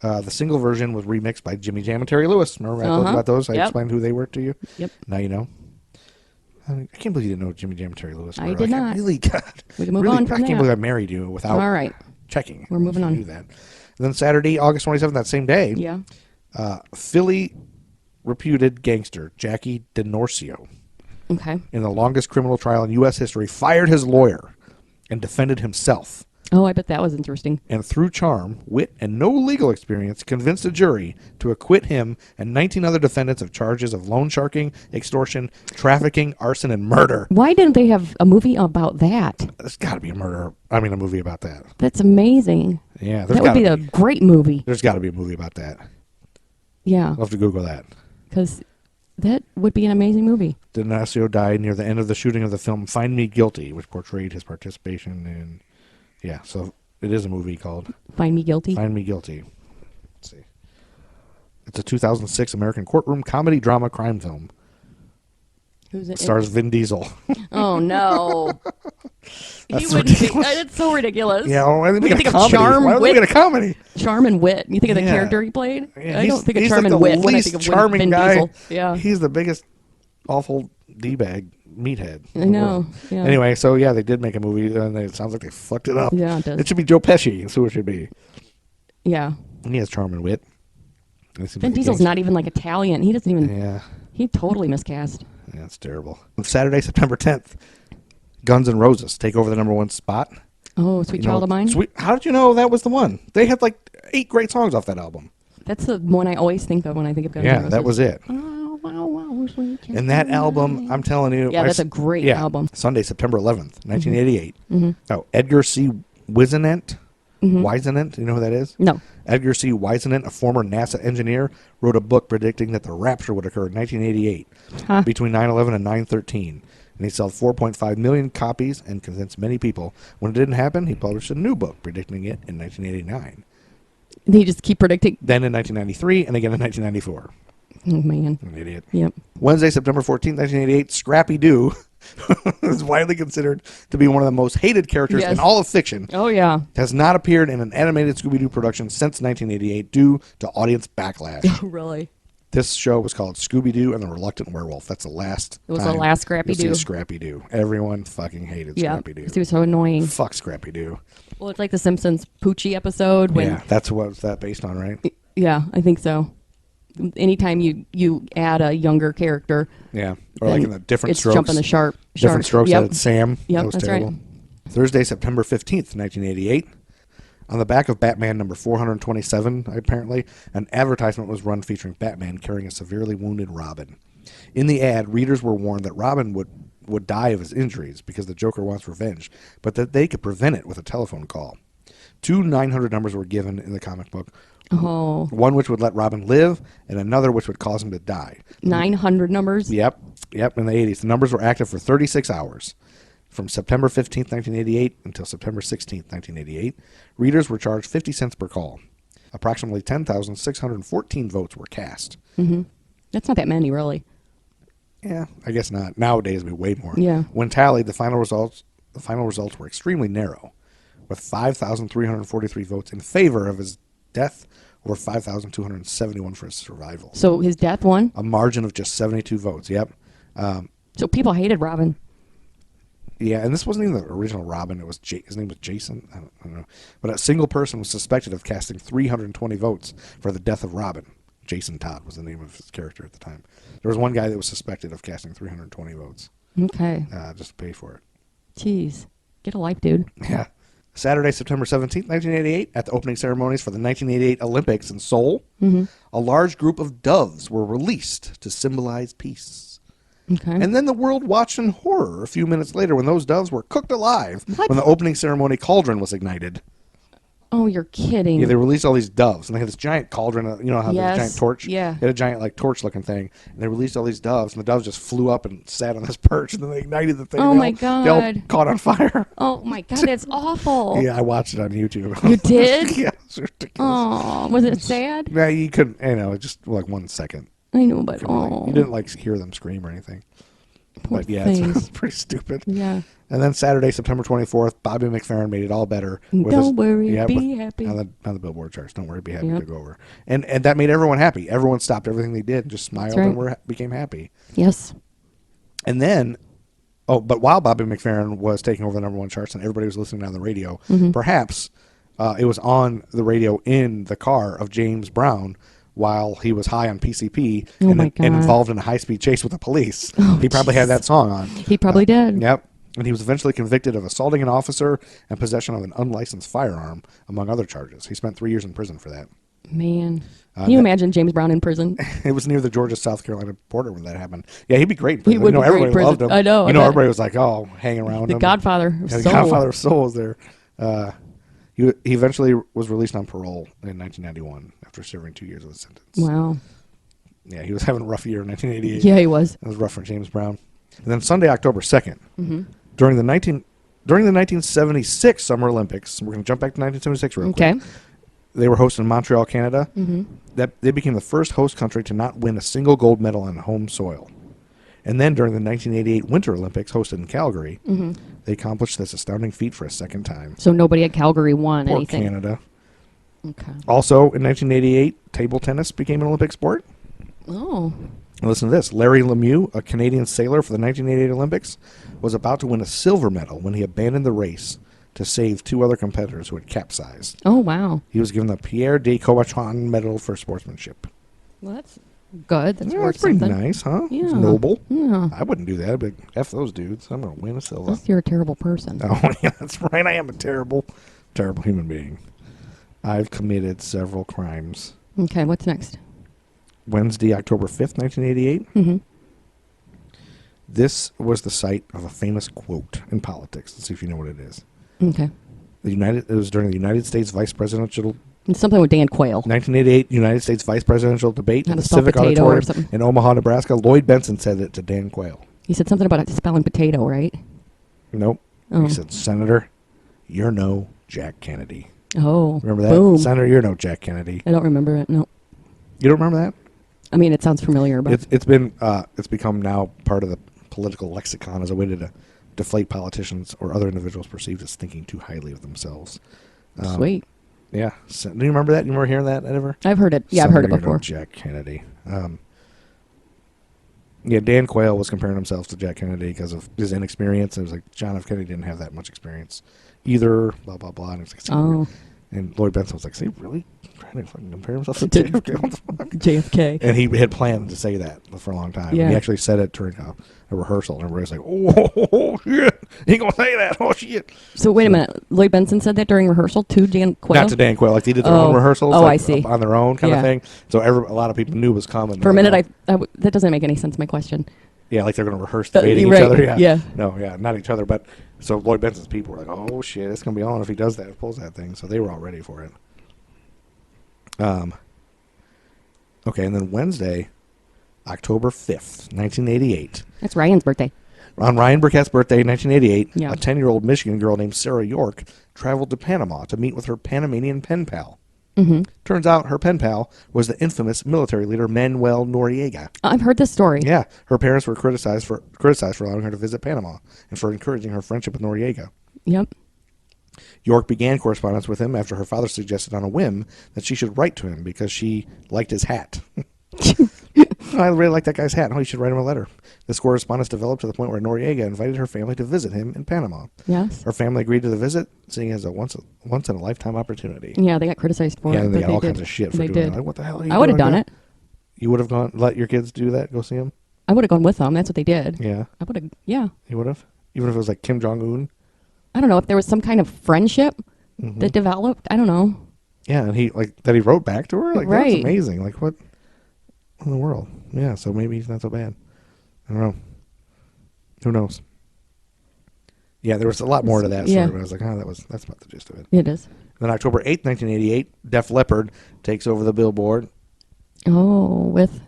The single version was remixed by Jimmy Jam and Terry Lewis. Remember I told you about those? I explained who they were to you. Yep. Now you know. I can't believe you didn't know Jimmy Jam and Terry Lewis were. I did not. Really, God. We can move on from I can't that. believe I married you without All right. checking. We're moving on. Do that. And then Saturday, August 27th, that same day, Yeah. Philly reputed gangster Jackie DiNorsio, Okay. in the longest criminal trial in U.S. history, fired his lawyer and defended himself. Oh, I bet that was interesting. And through charm, wit, and no legal experience, convinced a jury to acquit him and 19 other defendants of charges of loan sharking, extortion, trafficking, arson, and murder. Why didn't they have a movie about that? There's got to be a movie about that. That's amazing. Yeah, That would be a great movie. There's got to be a movie about that. Yeah. I'll have to Google that. Because that would be an amazing movie. DiNorsio died near the end of the shooting of the film Find Me Guilty, which portrayed his participation in... Yeah, so it is a movie called Find Me Guilty. Find Me Guilty. Let's see. It's a 2006 American courtroom comedy drama crime film. Who's it? Stars Vin Diesel. Oh, no. That's Wouldn't be, ridiculous. it's so ridiculous. Yeah, why did they You make a think of comedy? charm, Why would they wit? make it a comedy? Charm and wit. You think of the Yeah. character he played? Yeah, I don't think of he's charm like and the wit when I least think of charming Vin guy. Diesel. Yeah. He's the biggest awful D-bag meathead. I know. Yeah. Anyway, so yeah, they did make a movie, and it sounds like they fucked it up. Yeah, it does. It should be Joe Pesci. That's who it should be. Yeah. And he has charm and wit. And it seems Vin like a Diesel's gangster. not even like Italian. He doesn't even. Yeah. He totally miscast. Yeah, it's terrible. Saturday, September 10th, Guns N' Roses take over the number 1 spot. Oh, Sweet Child of Mine? How did you know that was the one? They had like 8 great songs off that album. That's the one I always think of when I think of Guns N' Roses. Yeah, that was it. Oh, wow, wow, Sweet Child And that of album, Mine. I'm telling you. Yeah, that's a great album. Sunday, September 11th, 1988. Mm-hmm. Oh, Edgar C. Whisenant. Whisenant, you know who that is? No. Edgar C. Whisenant, a former NASA engineer, wrote a book predicting that the rapture would occur in 1988 between 9/11 and 9/13. And he sold 4.5 million copies and convinced many people. When it didn't happen, he published a new book predicting it in 1989. They just keep predicting. Then in 1993 and again in 1994. Oh, man. An idiot. Yep. Wednesday, September 14th, 1988, Scrappy Doo is widely considered to be one of the most hated characters Yes. in all of fiction. Oh, yeah. Has not appeared in an animated Scooby-Doo production since 1988 due to audience backlash. Oh, really? This show was called Scooby-Doo and the Reluctant Werewolf. That's the last It was time the last Scrappy-Doo. you'll see a Scrappy-Doo. Everyone fucking hated Yeah. Scrappy-Doo. He was so annoying. Fuck Scrappy-Doo. Well, it's like the Simpsons Poochie episode. When, Yeah, that's what's that based on, right? Yeah, I think so. Anytime you add a younger character, Yeah. Or like then in the Different it's Strokes. jumping the sharp. Different Strokes, Yep. it's Sam. Yep, That was that's terrible. right. Thursday, September 15th, 1988. On the back of Batman number 427, apparently, an advertisement was run featuring Batman carrying a severely wounded Robin. In the ad, readers were warned that Robin would die of his injuries because the Joker wants revenge, but that they could prevent it with a telephone call. 2 900 numbers were given in the comic book. Oh, One which would let Robin live, and another which would cause him to die. 900 numbers? Yep, in the 80s. The numbers were active for 36 hours. From September 15th, 1988 until September 16th, 1988, readers were charged 50 cents per call. Approximately 10,614 votes were cast. That's not that many, really. Yeah, I guess not. Nowadays, it'd be way more. Yeah. When tallied, the final results were extremely narrow, with 5,343 votes in favor of his death over 5,271 for his survival. So his death won? A margin of just 72 votes. Yep. So people hated Robin. Yeah, and this wasn't even the original Robin. It was his name was Jason. I don't know. But a single person was suspected of casting 320 votes for the death of Robin. Jason Todd was the name of his character at the time. There was one guy that was suspected of casting 320 votes. Okay. just to pay for it. Jeez. Get a life, dude. Yeah. Saturday, September 17th, 1988, at the opening ceremonies for the 1988 Olympics in Seoul, a large group of doves were released to symbolize peace. Okay. And then the world watched in horror a few minutes later when those doves were cooked alive What? when the opening ceremony cauldron was ignited. Oh, you're kidding. Yeah, they released all these doves, and they had this giant cauldron. You know how there's a Yes. giant torch? Yeah. They had a giant like torch-looking thing, and they released all these doves, and the doves just flew up and sat on this perch, and then they ignited the thing. Oh, They my They all God. caught on fire. Oh, my God. That's awful. Yeah, I watched it on YouTube. You did? Yeah, it's ridiculous. Oh, was it sad? Yeah, you couldn't. Just like 1 second. I know, but You didn't like hear them scream or anything. Poor But yeah, things. it's pretty stupid. Yeah. And then Saturday, September 24th, Bobby McFerrin made it all better. Don't worry, be happy. On the Billboard charts. Don't worry, be happy Yep. to go over. And that made everyone happy. Everyone stopped everything they did and just smiled right. and became happy. Yes. And then, but while Bobby McFerrin was taking over the number one charts and everybody was listening on the radio, perhaps it was on the radio in the car of James Brown while he was high on PCP Oh and, my God. and involved in a high-speed chase with the police. Oh, he probably had that song on. He probably did. Yep. And he was eventually convicted of assaulting an officer and possession of an unlicensed firearm, among other charges. He spent 3 years in prison for that. Man. Can you imagine James Brown in prison? It was near the Georgia-South Carolina border when that happened. Yeah, he'd be great in prison. He would be great in everybody prison. loved him. I know, I bet. Everybody was like, oh, hanging around The him. Godfather of Yeah, the Soul. Godfather of Soul was there. He eventually was released on parole in 1991 after serving 2 years of the sentence. Wow. Yeah, he was having a rough year in 1988. Yeah, he was. It was rough for James Brown. And then Sunday, October 2nd, Mm-hmm. during the 1976 Summer Olympics, we're going to jump back to 1976 real quick. Okay. They were hosted in Montreal, Canada. Mm-hmm. That they became the first host country to not win a single gold medal on home soil. And then during the 1988 Winter Olympics, hosted in Calgary, they accomplished this astounding feat for a second time. So nobody at Calgary won Poor anything. Canada. Okay. Also, in 1988, table tennis became an Olympic sport. Oh. And listen to this. Larry Lemieux, a Canadian sailor for the 1988 Olympics, was about to win a silver medal when he abandoned the race to save two other competitors who had capsized. Oh, wow. He was given the Pierre de Coubertin Medal for sportsmanship. Well, that's good. That's Yeah, worth that's pretty something. nice, huh? Yeah. It's noble. Yeah. I wouldn't do that. I'd be like, F those dudes. I'm going to win a silver. Unless you're a terrible person. Oh, yeah, that's right. I am a terrible, terrible human being. I've committed several crimes. Okay, what's next? Wednesday, October 5th, 1988. Mm-hmm. This was the site of a famous quote in politics. Let's see if you know what it is. Okay. It was during the United States vice presidential It's something with Dan Quayle. 1988 United States vice presidential debate How in to the spell Civic potato or Auditorium something. in Omaha, Nebraska. Lloyd Benson said it to Dan Quayle. He said something about it spelling potato, right? Nope. Oh. He said, Senator, you're no Jack Kennedy. Oh. Remember that? Boom. Senator, you're no Jack Kennedy. I don't remember it. No. You don't remember that? I mean, it sounds familiar, but It's become now part of the political lexicon as a way to deflate politicians or other individuals perceived as thinking too highly of themselves. sweet. Yeah. Do you remember that? You remember hearing that ever? I've heard it. Yeah, I've heard it Senator, you're no before. Jack Kennedy. Yeah, Dan Quayle was comparing himself to Jack Kennedy because of his inexperience. It was like John F. Kennedy didn't have that much experience either. Blah blah blah. And, it was like, Oh. and Lloyd Benson was like, "Is he really trying to fucking compare himself to To- JFK? What the fuck?" JFK. And he had planned to say that for a long time. Yeah. He actually said it during a rehearsal, and everybody was like, "Oh shit, he gonna say that? Oh shit!" So wait a minute. Lloyd Benson said that during rehearsal to Dan Quayle? Not to Dan Quayle, like they did their Oh. own rehearsals. Oh, like, I see. on their own kind Yeah. of thing. So a lot of people knew it was coming. For a Like, minute, oh. that doesn't make any sense, my question. Yeah, like they're going to rehearse debating right, each other. Yeah. yeah. No, yeah, not each other. But so Lloyd Benson's people were like, "Oh shit, it's going to be on if he does that, pulls that thing." So they were all ready for it. Okay, and then Wednesday, October 5th, 1988. That's Ryan's birthday. On Ryan Burkett's birthday, 1988, Yeah. a 10-year-old Michigan girl named Sarah York traveled to Panama to meet with her Panamanian pen pal. Mm-hmm. Turns out her pen pal was the infamous military leader Manuel Noriega. I've heard this story. Yeah, her parents were criticized for allowing her to visit Panama and for encouraging her friendship with Noriega. Yep. York began correspondence with him after her father suggested on a whim that she should write to him because she liked his hat. I really like that guy's hat. Oh, you should write him a letter. This correspondence developed to the point where Noriega invited her family to visit him in Panama. Yes. Her family agreed to the visit, seeing it as a once in a lifetime opportunity. Yeah, they got criticized for Yeah, it. and they but got all did. kinds of shit for They doing did. it. Like, what the hell are you I would have doing done there? it. You would have let your kids do that? Go see him? I would have gone with them. That's what they did. Yeah. I would have. Yeah. You would have? Even if it was like Kim Jong-un? I don't know if there was some kind of friendship that developed. I don't know. Yeah, and he wrote back to her? Like, Right. That's amazing. Like, what in the world? Yeah, so maybe he's not so bad. I don't know. Who knows? Yeah, there was a lot more to that story, Yeah. but I was like, that's about the gist of it. It is. Then October 8th, 1988, Def Leppard takes over the Billboard. Oh, with.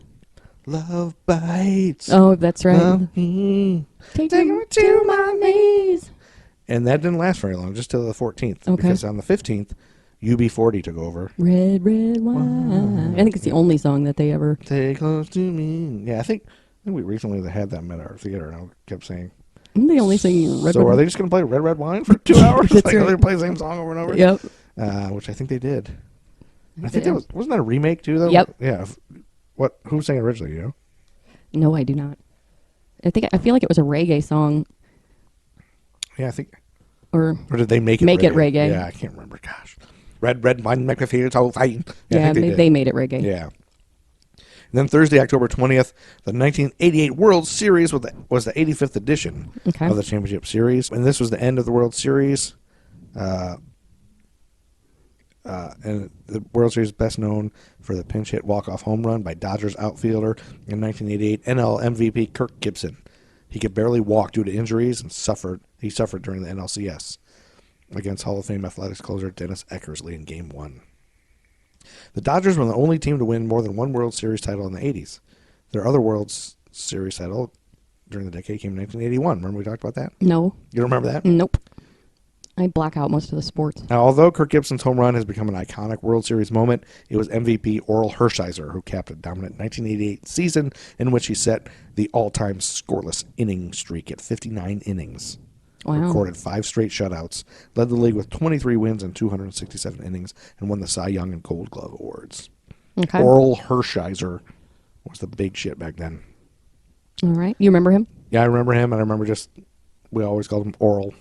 Love Bites. Oh, that's right. Love me. Take me to my knees. And that didn't last very long, just till the 14th. Okay. Because on the 15th, UB40 took over. Red, red wine. I think it's the only song that they ever. Stay close to me. Yeah, I think we recently had them at our theater, and I kept saying. They only sing Red, So red are they just going to play Red Red Wine for 2 hours? That's like, right. They're play the same song over and over? Yep. Which I think they did. I They think did. wasn't that a remake too, though? Yep. Yeah. Who sang it originally, you know? No, I do not. I feel like it was a reggae song, Yeah, I think. or Or did they make it Make reggae? it reggae. Yeah, I can't remember. Gosh. Red Red Wine make me feel so fine. yeah, I think they did. made it reggae. Yeah. And then Thursday, October 20th, the 1988 World Series was the 85th edition Okay. of the championship series. And this was the end of the World Series. And the World Series is best known for the pinch hit walk-off home run by Dodgers outfielder in 1988 NL MVP Kirk Gibson. He could barely walk due to injuries and he suffered during the NLCS against Hall of Fame Athletics closer Dennis Eckersley in Game 1. The Dodgers were the only team to win more than one World Series title in the 80s. Their other World Series title during the decade came in 1981. Remember we talked about that? No. You don't remember that? Nope. I black out most of the sports. Now, although Kirk Gibson's home run has become an iconic World Series moment, it was MVP Oral Hershiser who capped a dominant 1988 season in which he set the all-time scoreless inning streak at 59 innings. Wow. Recorded 5 straight shutouts, led the league with 23 wins in 267 innings, and won the Cy Young and Gold Glove awards. Okay. Oral Hershiser was the big shit back then. All right. You remember him? Yeah, I remember him, and I remember we always called him Oral.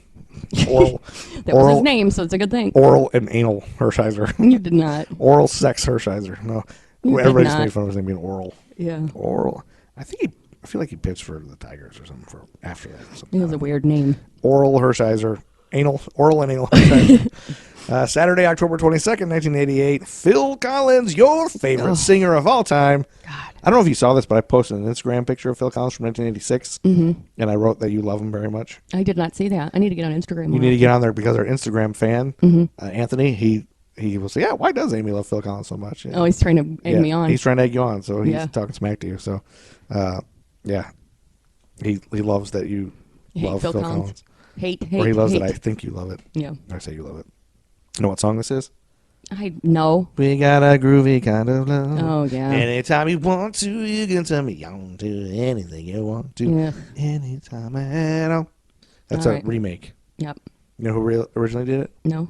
Oral. That was his name, so it's a good thing. Oral and anal Hershiser. You did not. Oral sex Hershiser. No, You everybody did just not. made fun of his name being Oral. Yeah. Oral. I feel like he pitched for the Tigers or something for after that. It was a weird name. Oral Hershiser. Oral and anal Hershiser. Saturday, October 22nd, 1988. Phil Collins, your favorite singer of all time. God. I don't know if you saw this, but I posted an Instagram picture of Phil Collins from 1986, and I wrote that you love him very much. I did not see that. I need to get on Instagram. You need to get on there because our Instagram fan, Anthony, he will say, yeah, why does Amy love Phil Collins so much? Yeah. Oh, he's trying to egg me on. He's trying to egg you on, so he's Yeah. talking smack to you. So, yeah, he loves that you Hate love Phil Phil Collins. Collins. Hate. Or he loves hate. that I think you love it. Yeah. I say you love it. You know what song this is? I know. We got a groovy kind of love. Oh, yeah. Anytime you want to, you can tell me you don't do anything you want to. Yeah. Anytime at all. That's All a right. remake. Yep. You know who originally did it? No.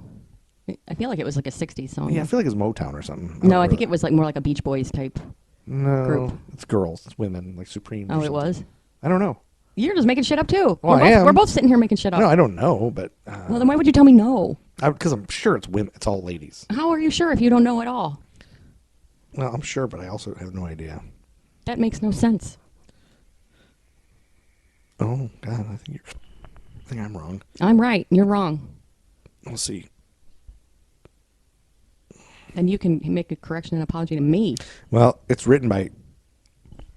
I feel like it was like a 60s song. Yeah, I feel like it's Motown or something. No, I think it was like more like a Beach Boys type. No, group. it's girls. It's women, like Supreme. or Oh, it something. was? I don't know. You're just making shit up too. Well, we're I both, am. We're both sitting here making shit up. No, I don't know, but Well, then why would you tell me no? because I'm sure it's women. It's all ladies. How are you sure if you don't know at all? Well, I'm sure, but I also have no idea. That makes no sense. Oh God, I think I'm wrong. I'm right. You're wrong. We'll see. And you can make a correction and apology to me. Well, it's written by.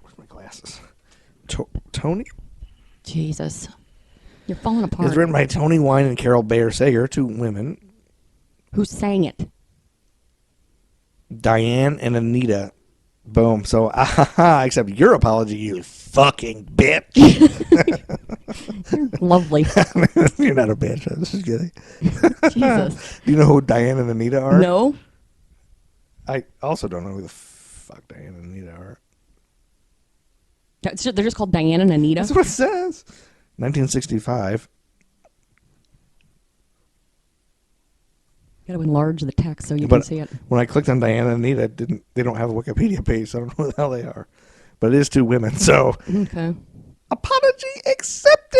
Where's my glasses? Tony. Jesus. You're falling apart. It's written by Tony Wine and Carol Bayer Sager, 2 women. Who sang it? Diane and Anita. Boom. So, except your apology, you fucking bitch. You're lovely. You're not a bitch. I'm just kidding. Jesus. Do you know who Diane and Anita are? No? I also don't know who the fuck Diane and Anita are. They're just called Diane and Anita? That's what it says. 1965. Got to enlarge the text so you can But see it. when I clicked on Diane and Anita, they don't have a Wikipedia page, so I don't know who the hell they are. But it is 2 women, so Okay. apology accepted.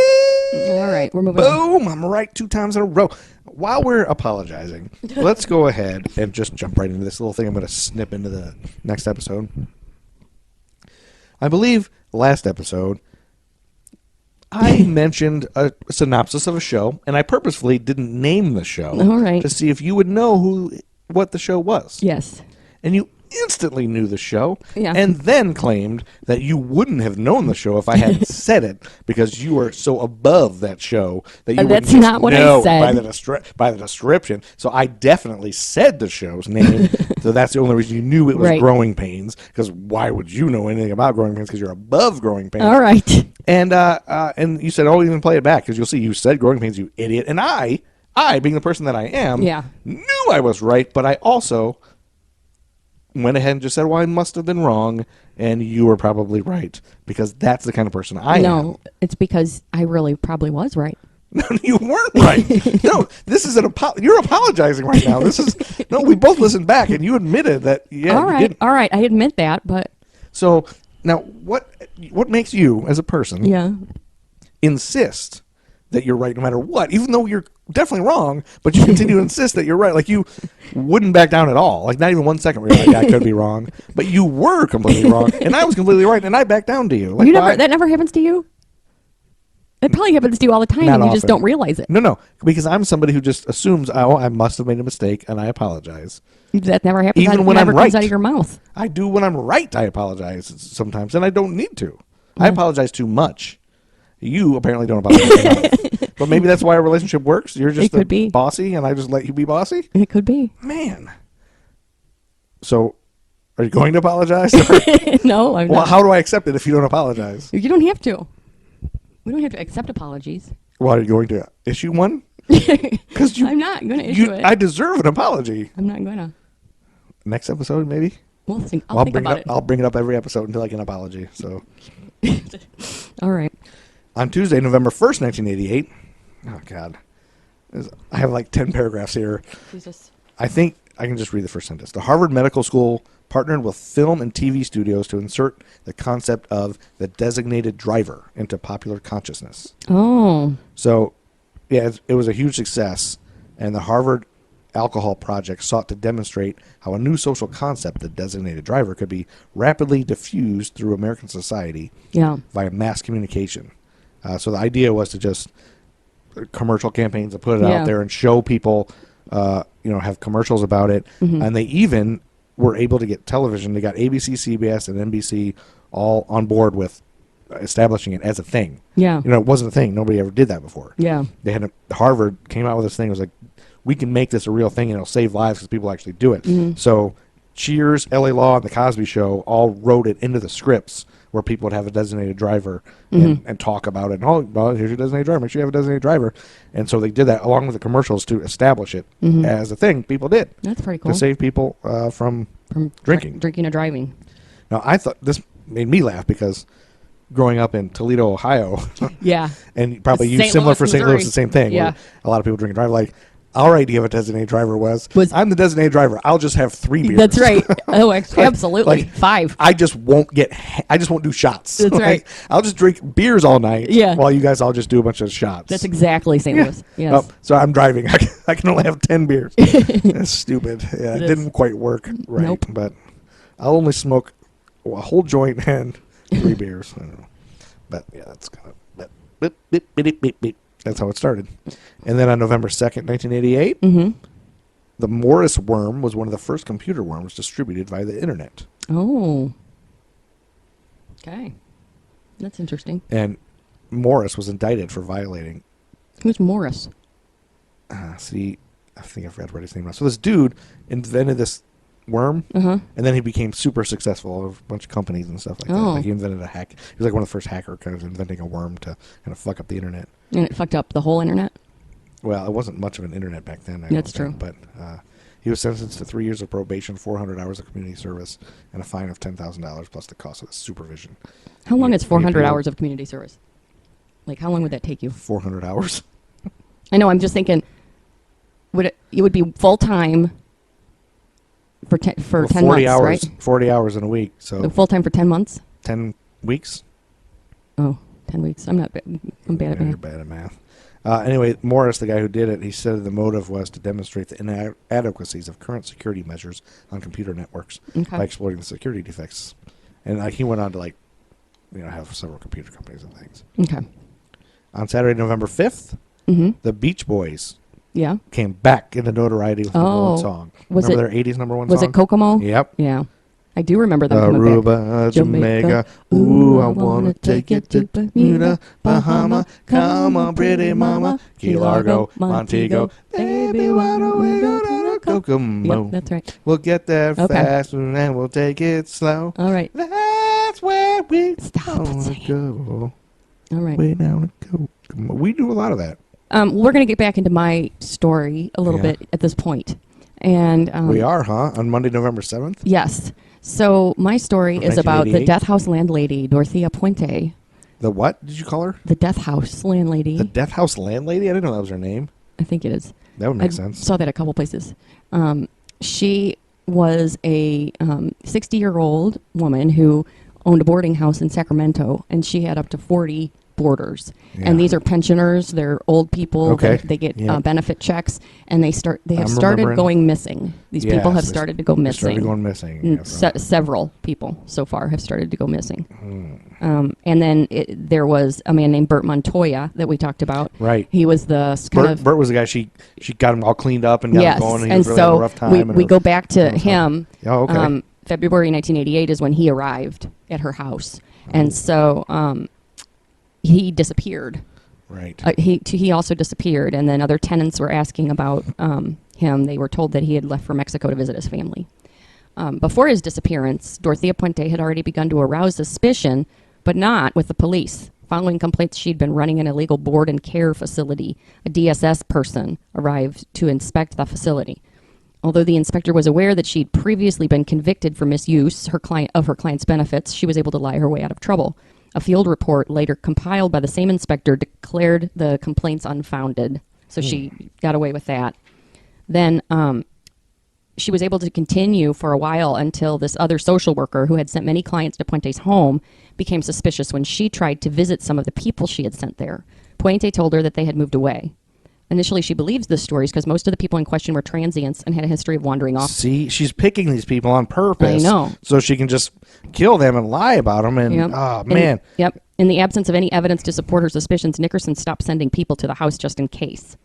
All right, we're moving on. Boom! I'm right 2 times in a row. While we're apologizing, let's go ahead and just jump right into this little thing I'm going to snip into the next episode. I believe last episode I mentioned a synopsis of a show, and I purposefully didn't name the show All right. to see if you would know what the show was. Yes. And you instantly knew the show, Yeah. and then claimed that you wouldn't have known the show if I hadn't said it, because you are so above that show that you That's wouldn't not just what I know said. by the description. So I definitely said the show's name, so that's the only reason you knew it was Right. Growing Pains, because why would you know anything about Growing Pains, because you're above Growing Pains. All right. And you said, oh, even play it back, because you'll see you said Growing Pains, you idiot. And I, being the person that I am, Yeah. knew I was right, but I also went ahead and just said, well, I must have been wrong, and you were probably right, because that's the kind of person I am. No, it's because I really probably was right. No, you weren't right. No, this is you're apologizing right now. We both listened back, and you admitted that, yeah, All you right. didn't. All right. I admit that, but So, now, what makes you, as a person, yeah. insist that you're right no matter what, even though you're definitely wrong, but you continue to insist that you're right? Like, you wouldn't back down at all. Like, not even 1 second were you like, I could be wrong. But you were completely wrong, and I was completely right, and I backed down to you. Like, why? That never happens to you? It probably happens to you all the time, Not and you just often. don't realize it. No, because I'm somebody who just assumes, oh, I must have made a mistake, and I apologize. That never happens. Even That when I'm never comes right. out of your mouth. I do when I'm right. I apologize sometimes, and I don't need to. I apologize too much. You apparently don't apologize enough. But maybe that's why our relationship works. You're just It could be. bossy, and I just let you be bossy. It could be. Man. So, are you going to apologize? No, I'm Well, not. how do I accept it if you don't apologize? You don't have to. We don't have to accept apologies. Well, are you going to issue one? Because I'm not going to issue it. I deserve an apology. I'm not going to. Next episode, maybe. Well, I'll think about it. I'll bring it up every episode until I get an apology. So, All right. on Tuesday, November 1st, 1988. Oh, God. I have like 10 paragraphs here. Jesus. I think I can just read the first sentence. The Harvard Medical School partnered with film and TV studios to insert the concept of the designated driver into popular consciousness. Oh. So, yeah, it was a huge success, and the Harvard Alcohol Project sought to demonstrate how a new social concept, the designated driver, could be rapidly diffused through American society Yeah. via mass communication. So the idea was to just commercial campaigns to put it Yeah. out there and show people, have commercials about it. Mm-hmm. And they even were able to get television. They got ABC, CBS, and NBC all on board with establishing it as a thing. Yeah. It wasn't a thing. Nobody ever did that before. Yeah. They had Harvard came out with this thing. It was like, we can make this a real thing and it'll save lives because people actually do it. Mm-hmm. So Cheers, LA Law, and The Cosby Show all wrote it into the scripts where people would have a designated driver and talk about it. And, oh, well, here's your designated driver. Make sure you have a designated driver. And so they did that along with the commercials to establish it as a thing. People did That's pretty cool. to save people from drinking. Drinking or driving. Now, I thought this made me laugh because growing up in Toledo, Ohio, Yeah. and probably St. you similar Louis, for St. Missouri. Louis, the same thing. Yeah. Where a lot of people drink and drive. Like, our idea of a designated driver was I'm the designated driver. I'll just have 3 beers. That's right. Oh, absolutely. like, 5. I just won't do shots. That's right. I'll just drink beers all night. Yeah. While you guys all just do a bunch of shots. That's exactly St. Louis. Yes. Oh, so I'm driving. I can only have 10 beers. That's stupid. Yeah, it It is. didn't quite work right. Nope. But I'll only smoke a whole joint and 3 beers. I don't know. But yeah, that's kind of beep, beep, beep, beep, beep. That's how it started. And then on November 2nd, 1988, the Morris worm was one of the first computer worms distributed via the internet. Oh. Okay. That's interesting. And Morris was indicted for violating. Who's Morris? I think I forgot to write his name now. So this dude invented this worm, and then he became super successful of a bunch of companies and stuff like that. Oh. Like, he invented a hack. He was like one of the first hacker kind of inventing a worm to kind of fuck up the internet. And it fucked up the whole internet? Well, it wasn't much of an internet back then. That's true. But he was sentenced to 3 years of probation, 400 hours of community service, and a fine of $10,000 plus the cost of the supervision. How long is 400 appealed. hours of community service? Like, how long would that take you? 400 hours. I know, I'm just thinking, it would be full-time for 10 Well, 10 40 months, hours, right? 40 hours in a week. So Full-time for 10 months? 10 weeks. Oh, 10 weeks. I'm bad at You're math. bad at math. Anyway, Morris, the guy who did it, he said the motive was to demonstrate the inadequacies of current security measures on computer networks Okay. by exploiting the security defects. And he went on to have several computer companies and things. Okay. On Saturday, November 5th, the Beach Boys Yeah. came back into notoriety with a number one song. Was Remember it their 80s number one Was song? it Kokomo? Yep. Yeah. I do remember them coming back. Aruba, Jamaica, ooh, I wanna take it to Bermuda, Bahama, come on, pretty mama, Key Largo, Montego, baby, why don't we go to the Kokomo? Yep, that's right. We'll get there Okay. fast and then we'll take it slow. All right. That's where we Stop wanna singing. go. All right. Way down the Kokomo. We do a lot of that. We're going to get back into my story a little Yeah. bit at this point. And We are, huh? On Monday, November 7th? Yes. So my story From is about the 1988? death house landlady, Dorothea Puente. The what did you call her? The death house landlady. The Death House Landlady? I didn't know that was her name. I think it is. That would I make sense. saw that a couple places. She was a 60-year-old woman who owned a boarding house in Sacramento, and she had up to 40 boarders. Yeah. And these are pensioners. They're old people. Okay. They get Yeah. benefit checks, and they have I'm started remembering. going missing. These people Yes, have they started to go They missing. started going missing. And Yeah, several people so far have started to go missing. Hmm. And then there was a man named Bert Montoya that we talked about. Right. He was the kind of... Bert was the guy she got him all cleaned up and got Yes, him going. And he and was really having a so rough time. we go back to and him. Oh, okay. February 1988 is when he arrived at her house. And so he disappeared. Right. He also disappeared, and then other tenants were asking about him. They were told that he had left for Mexico to visit his family. Before his disappearance, Dorothea Puente had already begun to arouse suspicion, but not with the police. Following complaints she'd been running an illegal board and care facility, a DSS person arrived to inspect the facility. Although the inspector was aware that she'd previously been convicted for misuse of her client's benefits, she was able to lie her way out of trouble. A field report later compiled by the same inspector declared the complaints unfounded. So she got away with that. Then she was able to continue for a while until this other social worker who had sent many clients to Puente's home became suspicious when she tried to visit some of the people she had sent there. Puente told her that they had moved away. Initially, she believes the stories because most of the people in question were transients and had a history of wandering off. See, she's picking these people on purpose. I know. So she can just kill them and lie about them. And, Yep. oh, man. In the absence of any evidence to support her suspicions, Nickerson stopped sending people to the house just in case.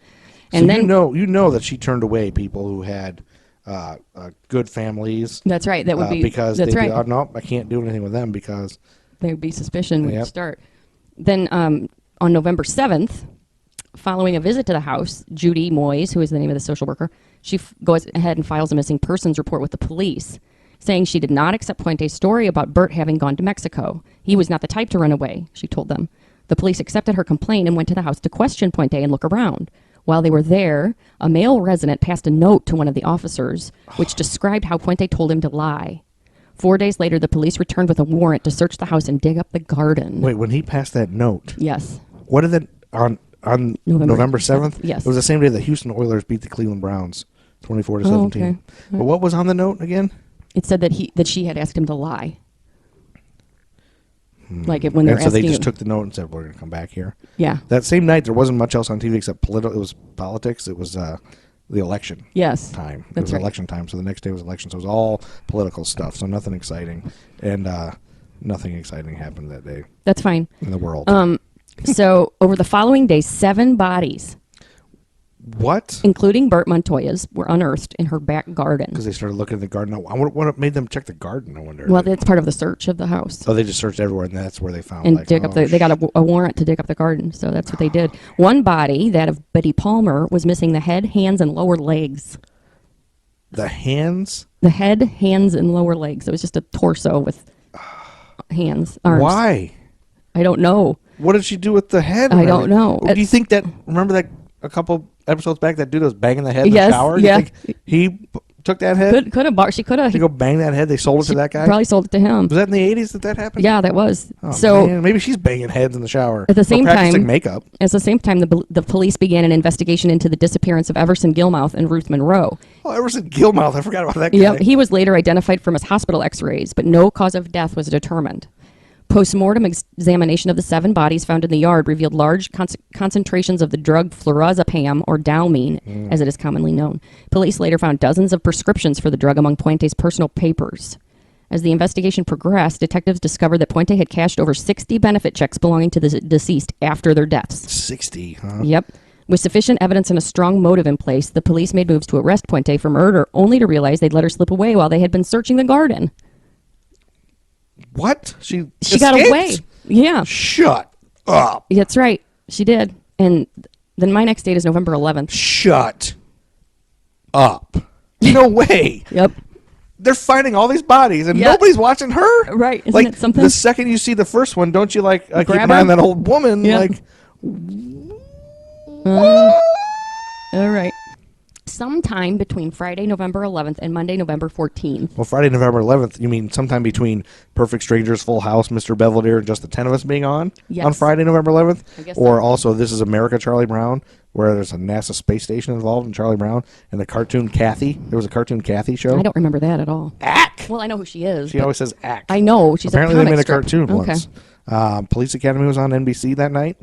And So then you know that she turned away people who had good families. that's right. That would be because that's they'd right. be, oh, no, I can't do anything with them because There would be suspicion when you Yep. start. Then on November 7th, following a visit to the house, Judy Moyes, who is the name of the social worker, she goes ahead and files a missing persons report with the police, saying she did not accept Puente's story about Bert having gone to Mexico. He was not the type to run away, she told them. The police accepted her complaint and went to the house to question Puente and look around. While they were there, a male resident passed a note to one of the officers, which described how Puente told him to lie. 4 days later, the police returned with a warrant to search the house and dig up the garden. wait, when he passed that note, Yes. what did it on November 7th? Yes. It was the same day the Houston Oilers beat the Cleveland Browns 24-17. okay. But what was on the note again? It said that she had asked him to lie. Like when they're And so they asking just him- took the note and said, we're going to come back here. Yeah. That same night, there wasn't much else on TV except it was politics. It was the election Yes. time. It That's was right. election time. So the next day was election. So it was all political stuff. So nothing exciting. And nothing exciting happened that day That's fine. in the world. So over the following days, 7 bodies, What? including Bert Montoya's, were unearthed in her back garden. Because they started looking at the garden. I wonder what made them check the garden, I wonder. Well, that's part of the search of the house. So they just searched everywhere, and that's where they found And like, dig up oh, they got a warrant to dig up the garden, so that's what they did. One body, that of Betty Palmer, was missing the head, hands, and lower legs. the hands. The head, hands, and lower legs. It was just a torso with hands, arms. Why? I don't know. What did she do with the head? I don't know. Do you think that? Remember that a couple episodes back, that dude was banging the head in Yes, the shower. yeah. You think he took that head? Could have. She could have. To go bang that head. They sold it to that guy. Probably sold it to him. Was that in the 80s that happened? Yeah, that was. Oh, So man, maybe she's banging heads in the shower. At the same Or practicing time- makeup. at the same time, the police began an investigation into the disappearance of Everson Gilmouth and Ruth Monroe. Oh, Everson Gilmouth. I forgot about that guy. Yep, he was later identified from his hospital x-rays, but no cause of death was determined. Post-mortem examination of the 7 bodies found in the yard revealed large concentrations of the drug flurazepam, or Dalmine, as it is commonly known. Police later found dozens of prescriptions for the drug among Puente's personal papers. As the investigation progressed, detectives discovered that Puente had cashed over 60 benefit checks belonging to the deceased after their deaths. 60, huh? Yep. With sufficient evidence and a strong motive in place, the police made moves to arrest Puente for murder, only to realize they'd let her slip away while they had been searching the garden. What? She got away. Yeah. Shut up. That's right. She did. And then my next date is November 11th. Shut up. No way. Yep. They're finding all these bodies and Yeah. nobody's watching her. Right. Isn't like it something? the second you see the first one, don't you keep an Grab eye her? on that old woman? Yeah. Like, All right. Sometime between Friday, November 11th and Monday, November 14th. well, Friday, November 11th, you mean sometime between Perfect Strangers, Full House, Mr. Belvedere, and Just the 10 of Us being on Yes. Friday, November 11th? I guess Or so. also This Is America, Charlie Brown, where there's a NASA space station involved in Charlie Brown, and the cartoon Kathy. There was a cartoon Kathy show. I don't remember that at all. Ack! Well, I know who she is. She but always says ack. I know. She's Apparently a they comic made a strip. cartoon Okay. once. Police Academy was on NBC that night.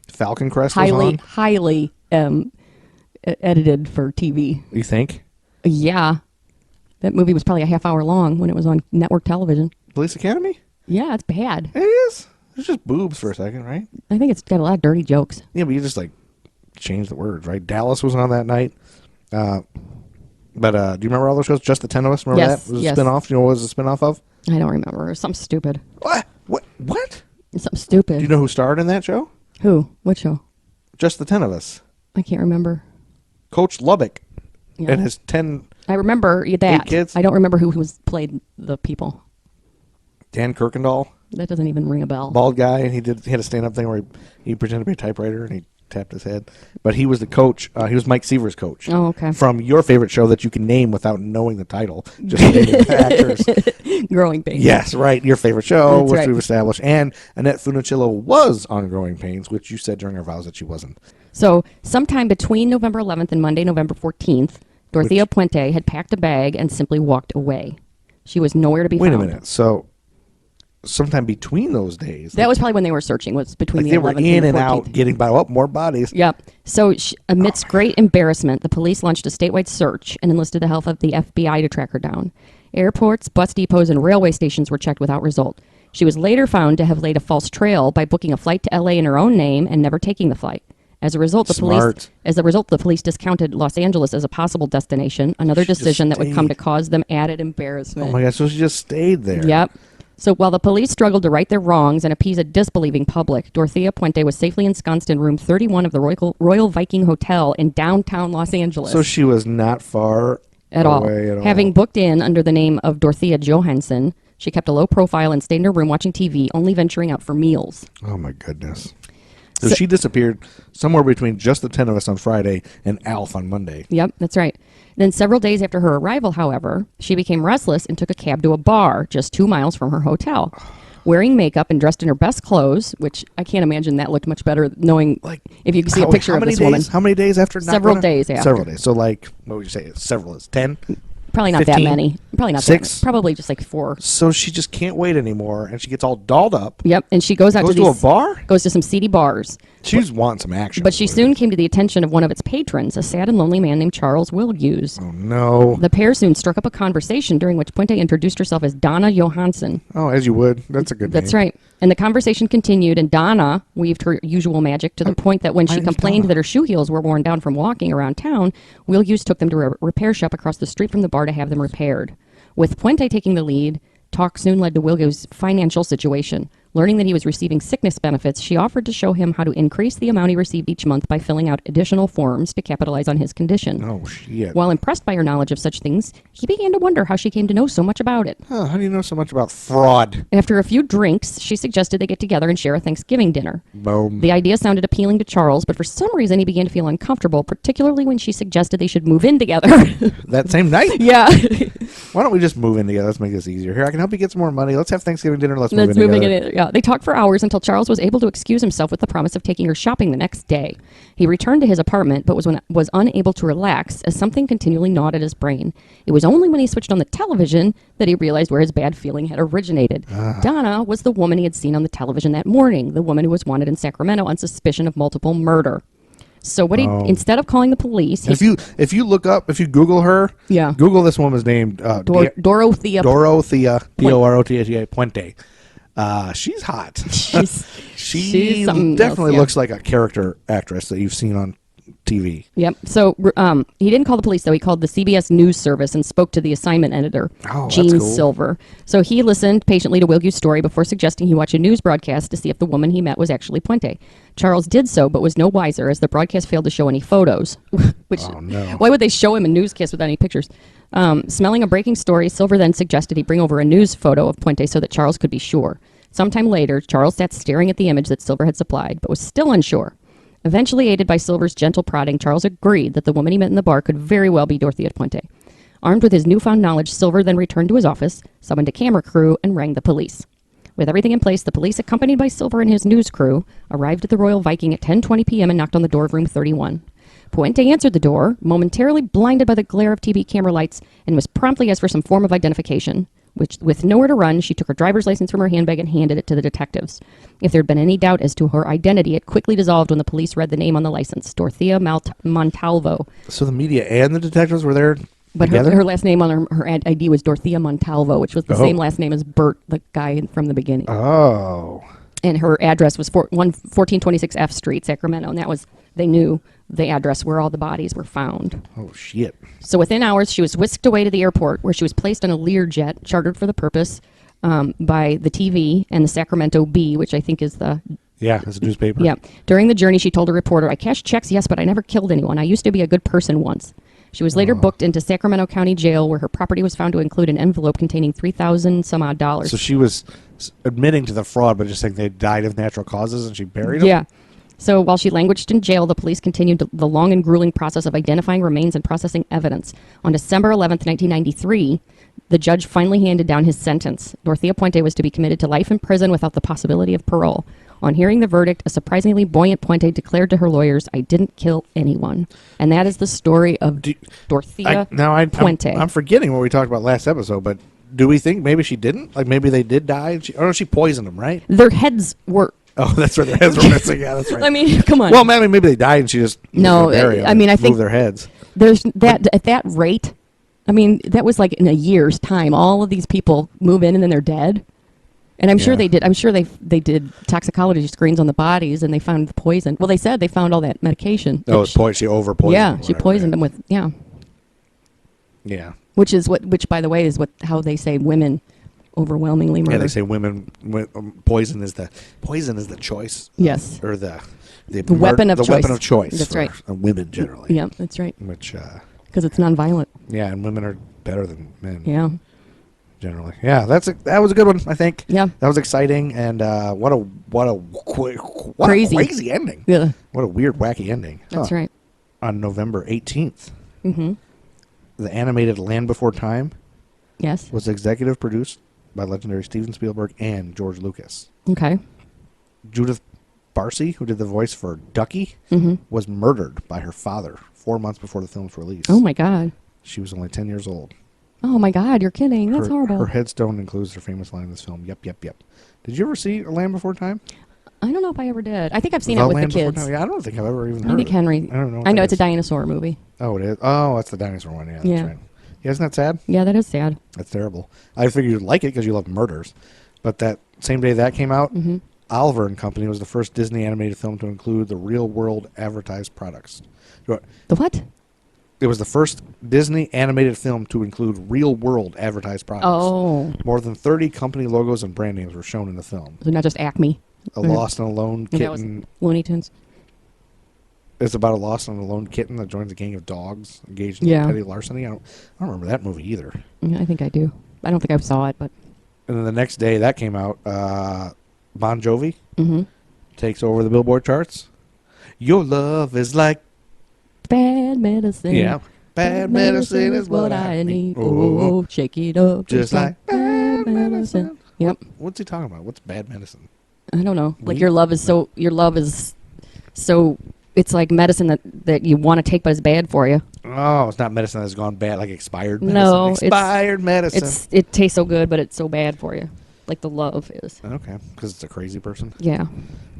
Falcon Crest was on. Highly edited for TV. You think? Yeah. That movie was probably a half hour long when it was on network television. Police Academy? Yeah, it's bad. It is. It's just boobs for a second, right? I think it's got a lot of dirty jokes. Yeah, but you just change the words, right? Dallas was on that night. But do you remember all those shows? Just the 10 of Us? Remember Yes, that? It was yes. a spinoff. You know what it was a spinoff of? I don't remember. It was something stupid. What? What? It's something stupid. Do you know who starred in that show? Who? What show? Just the 10 of Us. I can't remember. Coach Lubbock Yeah. and his 10... I remember that. 8 kids? I don't remember who played the people. Dan Kirkendall, That doesn't even ring a bell. bald guy, and he had a stand-up thing where he pretended to be a typewriter and he tapped his head. But he was the coach. He was Mike Seaver's coach. Oh, okay. From your favorite show that you can name without knowing the title. Just naming the actors. Growing Pains. Yes, right. Your favorite show, That's which right. we've established. And Annette Funicello was on Growing Pains, which you said during our vows that she wasn't. So, sometime between November 11th and Monday, November 14th, Dorothea Puente had packed a bag and simply walked away. She was nowhere to be Wait found. a minute. So, sometime between those days. That was probably when they were searching, was between like the they were 11th in and and the 14th. out, getting by. Oh, more bodies. Yep. So, amidst great embarrassment, the police launched a statewide search and enlisted the help of the FBI to track her down. Airports, bus depots, and railway stations were checked without result. She was later found to have laid a false trail by booking a flight to LA in her own name and never taking the flight. As a result, the police discounted Los Angeles as a possible destination, another decision that would come to cause them added embarrassment. Oh my God! So she just stayed there. Yep. So while the police struggled to right their wrongs and appease a disbelieving public, Dorothea Puente was safely ensconced in room 31 of the Royal Viking Hotel in downtown Los Angeles. So she was not far at all. away at all. Having booked in under the name of Dorothea Johansson, she kept a low profile and stayed in her room watching TV, only venturing out for meals. Oh my goodness. So she disappeared somewhere between Just the 10 of Us on Friday and Alf on Monday. Yep, that's right. Then several days after her arrival, however, she became restless and took a cab to a bar just 2 miles from her hotel. Wearing makeup and dressed in her best clothes, which I can't imagine that looked much better, knowing if you can see a picture of this woman. How many days after? Several days after. Several days. So what would you say? Several is 10? Probably not 15? that many. Probably not 6? that many. Probably just like 4. So she just can't wait anymore, and she gets all dolled up. Yep, and she goes out Goes to to these a bar? Goes to some seedy bars. She's wanting some action. But she soon came to the attention of one of its patrons, a sad and lonely man named Charles Wilhuse. Oh, no. The pair soon struck up a conversation during which Puente introduced herself as Donna Johansson. Oh, as you would. That's a good name. That's right. And the conversation continued, and Donna weaved her usual magic to the point that when she complained that her shoe heels were worn down from walking around town, Wilhuse took them to a repair shop across the street from the bar to have them repaired. With Puente taking the lead, talk soon led to Wilhuse's financial situation. Learning that he was receiving sickness benefits, she offered to show him how to increase the amount he received each month by filling out additional forms to capitalize on his condition. Oh, shit. While impressed by her knowledge of such things, he began to wonder how she came to know so much about it. Huh, how do you know so much about fraud? After a few drinks, she suggested they get together and share a Thanksgiving dinner. Boom. The idea sounded appealing to Charles, but for some reason he began to feel uncomfortable, particularly when she suggested they should move in together. That same night? Yeah. Why don't we just move in together? Let's make this easier. Here, I can help you get some more money. Let's have Thanksgiving dinner. Let's move in together. Yeah. They talked for hours until Charles was able to excuse himself with the promise of taking her shopping the next day. He returned to his apartment, but was unable to relax as something continually gnawed at his brain. It was only when he switched on the television that he realized where his bad feeling had originated. Donna was the woman he had seen on the television that morning, the woman who was wanted in Sacramento on suspicion of multiple murder. So what instead of calling the police, if you Google her, Google this woman's name, Dorothea Dorothea Puente. She's hot. She definitely looks like a character actress that you've seen on TV. Yep. So he didn't call the police, though. He called the CBS News Service and spoke to the assignment editor, Gene Silver. So he listened patiently to Wilgue's story before suggesting he watch a news broadcast to see if the woman he met was actually Puente. Charles did so, but was no wiser, as the broadcast failed to show any photos. Why would they show him a newscast without any pictures? Smelling a breaking story, Silver then suggested he bring over a news photo of Puente so that Charles could be sure. Sometime later, Charles sat staring at the image that Silver had supplied, but was still unsure. Eventually, aided by Silver's gentle prodding, Charles agreed that the woman he met in the bar could very well be Dorothea Puente. Armed with his newfound knowledge, Silver then returned to his office, summoned a camera crew, and rang the police. With everything in place, the police, accompanied by Silver and his news crew, arrived at the Royal Viking at 10:20 p.m. and knocked on the door of room 31. Puente answered the door, momentarily blinded by the glare of TV camera lights, and was promptly asked for some form of identification. With nowhere to run, she took her driver's license from her handbag and handed it to the detectives. If there had been any doubt as to her identity, it quickly dissolved when the police read the name on the license, Dorothea Montalvo. So the media and the detectives were there But together? her last name on her ID was Dorothea Montalvo, which was the same last name as Bert, the guy from the beginning. Oh. And her address was 1426 F Street, Sacramento, and that was, they knew the address where all the bodies were found. Oh, shit. So within hours, she was whisked away to the airport, where she was placed on a Learjet chartered for the purpose by the TV and the Sacramento Bee, which I think is the... Yeah, it's a newspaper. Yeah. During the journey, she told a reporter, "I cashed checks, yes, but I never killed anyone. I used to be a good person once." She was later booked into Sacramento County Jail, where her property was found to include an envelope containing $3,000 some odd dollars. So she was admitting to the fraud, but just saying they died of natural causes and she buried them? Yeah. So while she languished in jail, the police continued the long and grueling process of identifying remains and processing evidence. On December 11th, 1993, the judge finally handed down his sentence. Dorothea Puente was to be committed to life in prison without the possibility of parole. On hearing the verdict, a surprisingly buoyant Puente declared to her lawyers, "I didn't kill anyone." And that is the story of Dorothea Puente. I'm forgetting what we talked about last episode, but do we think maybe she didn't? Like maybe they did die? She poisoned them, right? Their heads were... Oh, that's right. Their heads were missing. Yeah, that's right. I mean, come on. Well, maybe they died and she just I think moved their heads. There's that at that rate. I mean, that was like in a year's time. All of these people move in and then they're dead. And I'm sure they did. I'm sure they did toxicology screens on the bodies and they found the poison. Well, they said they found all that medication. Oh, it's poison. She over-poisoned. Yeah, she poisoned them with Yeah. Which by the way is how they say women overwhelmingly murder. Yeah, they say poison is the choice. Yes. Or the weapon of choice. The weapon of choice. That's right. Women generally. Yeah, that's right. Which because it's nonviolent. Yeah, and women are better than men. Yeah. Generally. Yeah, that was a good one, I think. Yeah. That was exciting, and what a crazy ending. Yeah. What a weird, wacky ending. That's right. On November 18th, mm-hmm. the animated Land Before Time was executive produced by legendary Steven Spielberg and George Lucas. Okay. Judith Barcy, who did the voice for Ducky, was murdered by her father 4 months before the film's release. Oh, my God. She was only 10 years old. Oh, my God, you're kidding. That's horrible. Her headstone includes her famous line in this film, yep, yep, yep. Did you ever see Land Before Time? I don't know if I ever did. I think I've seen it with the kids. Yeah, I don't think I've ever even heard I think Henry. I don't know. I know it's a dinosaur movie. Oh, it is? Oh, that's the dinosaur one. Yeah, that's right. Yeah, isn't that sad? Yeah, that is sad. That's terrible. I figured you'd like it because you love murders. But that same day that came out, Oliver and Company was the first Disney animated film to include the real-world advertised products. The what? It was the first Disney animated film to include real-world advertised products. Oh. More than 30 company logos and brand names were shown in the film. So not just Acme. A lost and alone kitten. That was Looney Tunes. It's about a lost and alone kitten that joins a gang of dogs engaged in petty larceny. I don't remember that movie either. I think I do. I don't think I saw it, but... And then the next day that came out, Bon Jovi takes over the Billboard charts. Your love is like... bad medicine. Yeah. Bad medicine is what I need. Oh, shake it up. Just like bad medicine. Yep. What's he talking about? What's bad medicine? I don't know. Like your love is so, it's like medicine that you want to take but it's bad for you. Oh, it's not medicine that's gone bad, like expired medicine. No. Expired medicine. It tastes so good, but it's so bad for you. Like the love is. Okay. Because it's a crazy person. Yeah.